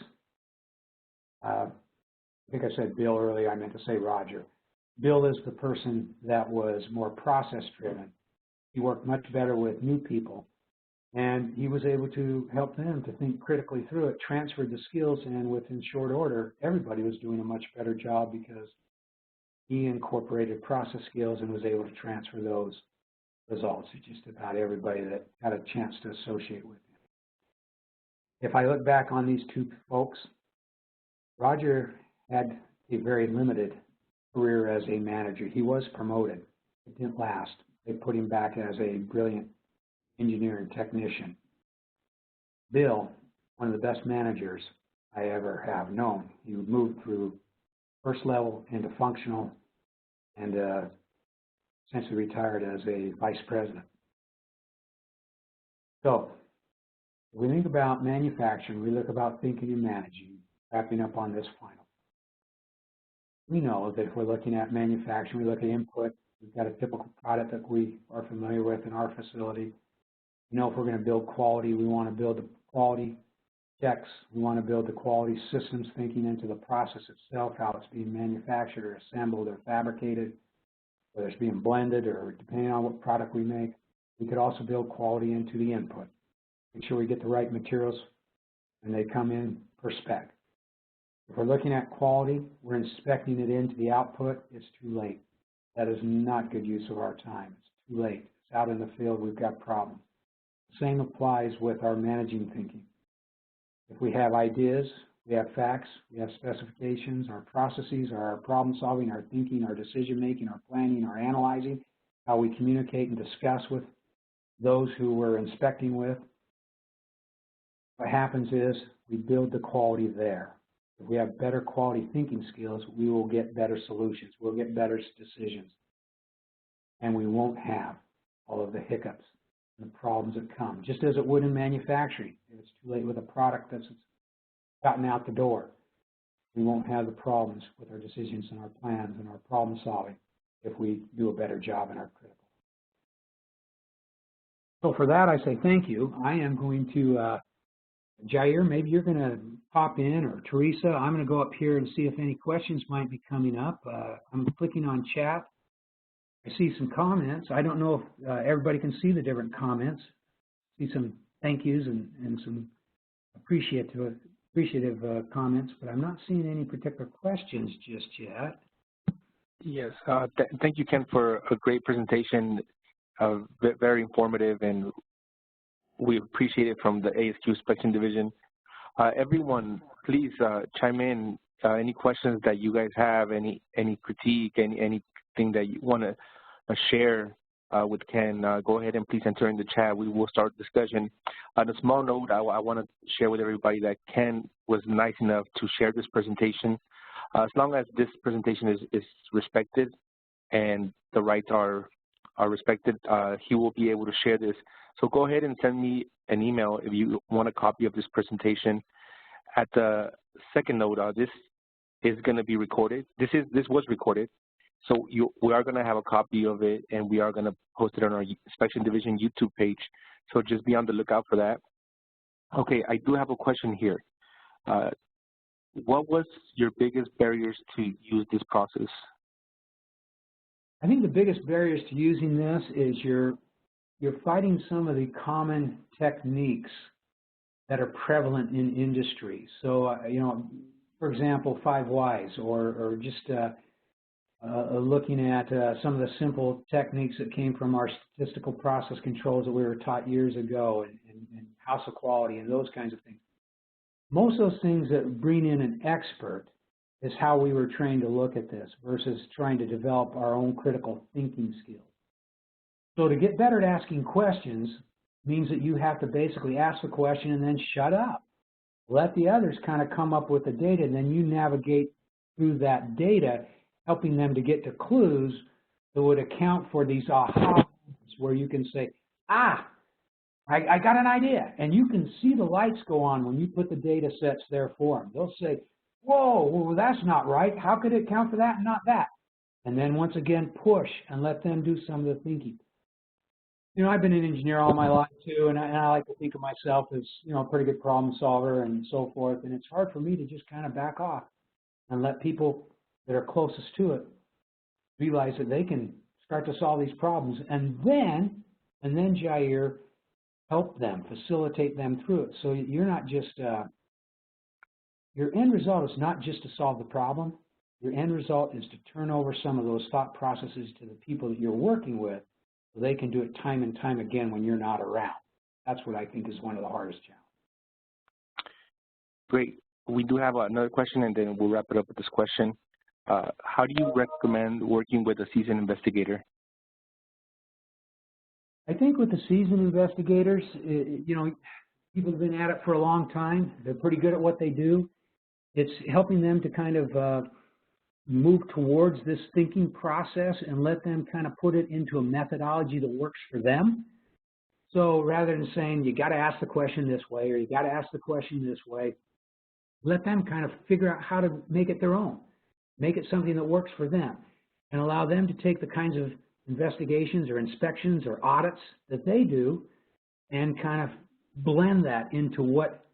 I think I said Bill earlier, I meant to say Roger. Bill is the person that was more process-driven. He worked much better with new people, and he was able to help them to think critically through it, transferred the skills, and within short order, everybody was doing a much better job because he incorporated process skills and was able to transfer those results to just about everybody that had a chance to associate with him. If I look back on these 2 folks, Roger had a very limited career as a manager. He was promoted. It didn't last. They put him back as a brilliant engineer and technician. Bill, one of the best managers I ever have known. He moved through first level into functional and essentially retired as a vice president. So if we think about manufacturing, we look about thinking and managing, wrapping up on this final. We know that if we're looking at manufacturing, we look at input. We've got a typical product that we are familiar with in our facility. You know, if we're going to build quality, we want to build the quality checks. We want to build the quality systems thinking into the process itself, how it's being manufactured or assembled or fabricated, whether it's being blended or depending on what product we make. We could also build quality into the input. Make sure we get the right materials and they come in per spec. If we're looking at quality, we're inspecting it into the output, it's too late. That is not good use of our time. It's too late. It's out in the field, we've got problems. The same applies with our managing thinking. If we have ideas, we have facts, we have specifications, our processes, our problem solving, our thinking, our decision making, our planning, our analyzing, how we communicate and discuss with those who we're inspecting with. What happens is we build the quality there. If we have better quality thinking skills, we will get better solutions. We'll get better decisions. And we won't have all of the hiccups and the problems that come, just as it would in manufacturing. If it's too late with a product that's gotten out the door, we won't have the problems with our decisions and our plans and our problem solving if we do a better job in our critical. So for that, I say thank you. I am going to, Jair, maybe you're going to pop in, or Teresa. I'm going to go up here and see if any questions might be coming up. I'm clicking on chat. I see some comments. I don't know if everybody can see the different comments. I see some thank yous and some appreciative comments, but I'm not seeing any particular questions just yet. Yes, thank you, Ken, for a great presentation, very informative, and we appreciate it from the ASQ Inspection Division. Everyone, please chime in. Any questions that you guys have, any critique, anything that you want to share with Ken, go ahead and please enter in the chat. We will start discussion. On a small note, I want to share with everybody that Ken was nice enough to share this presentation. As long as this presentation is respected and the rights are respected, he will be able to share this. So go ahead and send me an email if you want a copy of this presentation. At the second note, this is going to be recorded. This was recorded, so we are going to have a copy of it, and we are going to post it on our Inspection Division YouTube page. So just be on the lookout for that. Okay, I do have a question here. What was your biggest barriers to use this process? I think the biggest barriers to using this is you're fighting some of the common techniques that are prevalent in industry. So, you know, for example, 5 whys, or just looking at some of the simple techniques that came from our statistical process controls that we were taught years ago, and house of quality and those kinds of things. Most of those things that bring in an expert is how we were trained to look at this versus trying to develop our own critical thinking skills. So to get better at asking questions means that you have to basically ask the question and then shut up. Let the others kind of come up with the data, and then you navigate through that data, helping them to get to clues that would account for these aha moments where you can say, I got an idea. And you can see the lights go on when you put the data sets there for them. They'll say, whoa, well, that's not right. How could it account for that and not that? And then once again, push and let them do some of the thinking. You know, I've been an engineer all my life too, and I like to think of myself as, you know, a pretty good problem solver and so forth. And it's hard for me to just kind of back off and let people that are closest to it realize that they can start to solve these problems. And then Jair, help them, facilitate them through it. So you're not just, your end result is not just to solve the problem. Your end result is to turn over some of those thought processes to the people that you're working with, so they can do it time and time again when you're not around. That's what I think is one of the hardest challenges. Great. We do have another question, and then we'll wrap it up with this question. How do you recommend working with a seasoned investigator? I think with the seasoned investigators, you know, people have been at it for a long time. They're pretty good at what they do. It's helping them to kind of move towards this thinking process and let them kind of put it into a methodology that works for them. So rather than saying, you got to ask the question this way, or you got to ask the question this way, let them kind of figure out how to make it their own, make it something that works for them, and allow them to take the kinds of investigations or inspections or audits that they do and kind of blend that into what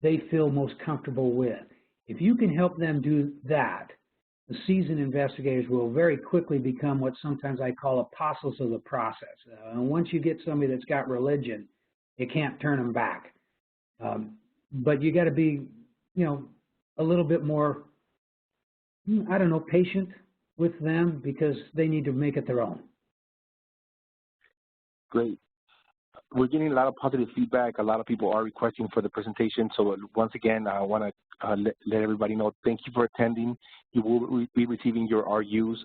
they feel most comfortable with. If you can help them do that, the seasoned investigators will very quickly become what sometimes I call apostles of the process. And once you get somebody that's got religion, you can't turn them back. But you got to be, you know, a little bit more, I don't know, patient with them, because they need to make it their own. Great. We're getting a lot of positive feedback. A lot of people are requesting for the presentation. So once again, I want to let everybody know, thank you for attending. You will be receiving your RUs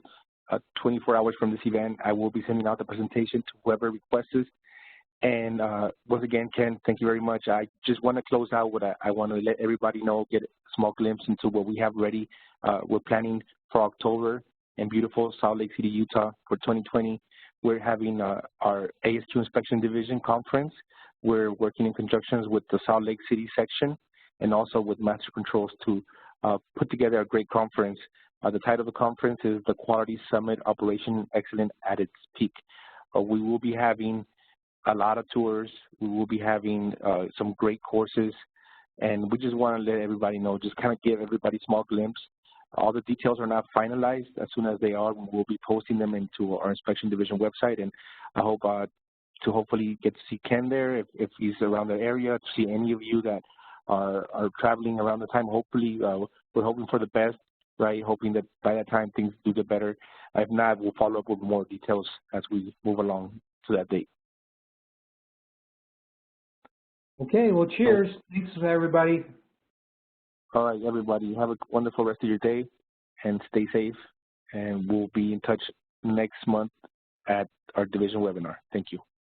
24 hours from this event. I will be sending out the presentation to whoever requests. And once again, Ken, thank you very much. I just want to close out with I want to let everybody know, get a small glimpse into what we have ready. We're planning for October in beautiful Salt Lake City, Utah for 2020. We're having our ASQ Inspection Division conference. We're working in conjunction with the Salt Lake City section and also with MasterControl to put together a great conference. The title of the conference is the Quality Summit Operation Excellence at its Peak. We will be having a lot of tours. We will be having some great courses, and we just want to let everybody know, just kind of give everybody a small glimpse. All the details are not finalized. As soon as they are, we'll be posting them into our inspection division website, and I hope to hopefully get to see Ken there if he's around the area, to see any of you that are traveling around the time. Hopefully, we're hoping for the best, right? Hoping that by that time things do get better. If not, we'll follow up with more details as we move along to that date. Okay, well, cheers. Thanks, everybody. All right, everybody, have a wonderful rest of your day and stay safe. And we'll be in touch next month at our division webinar. Thank you.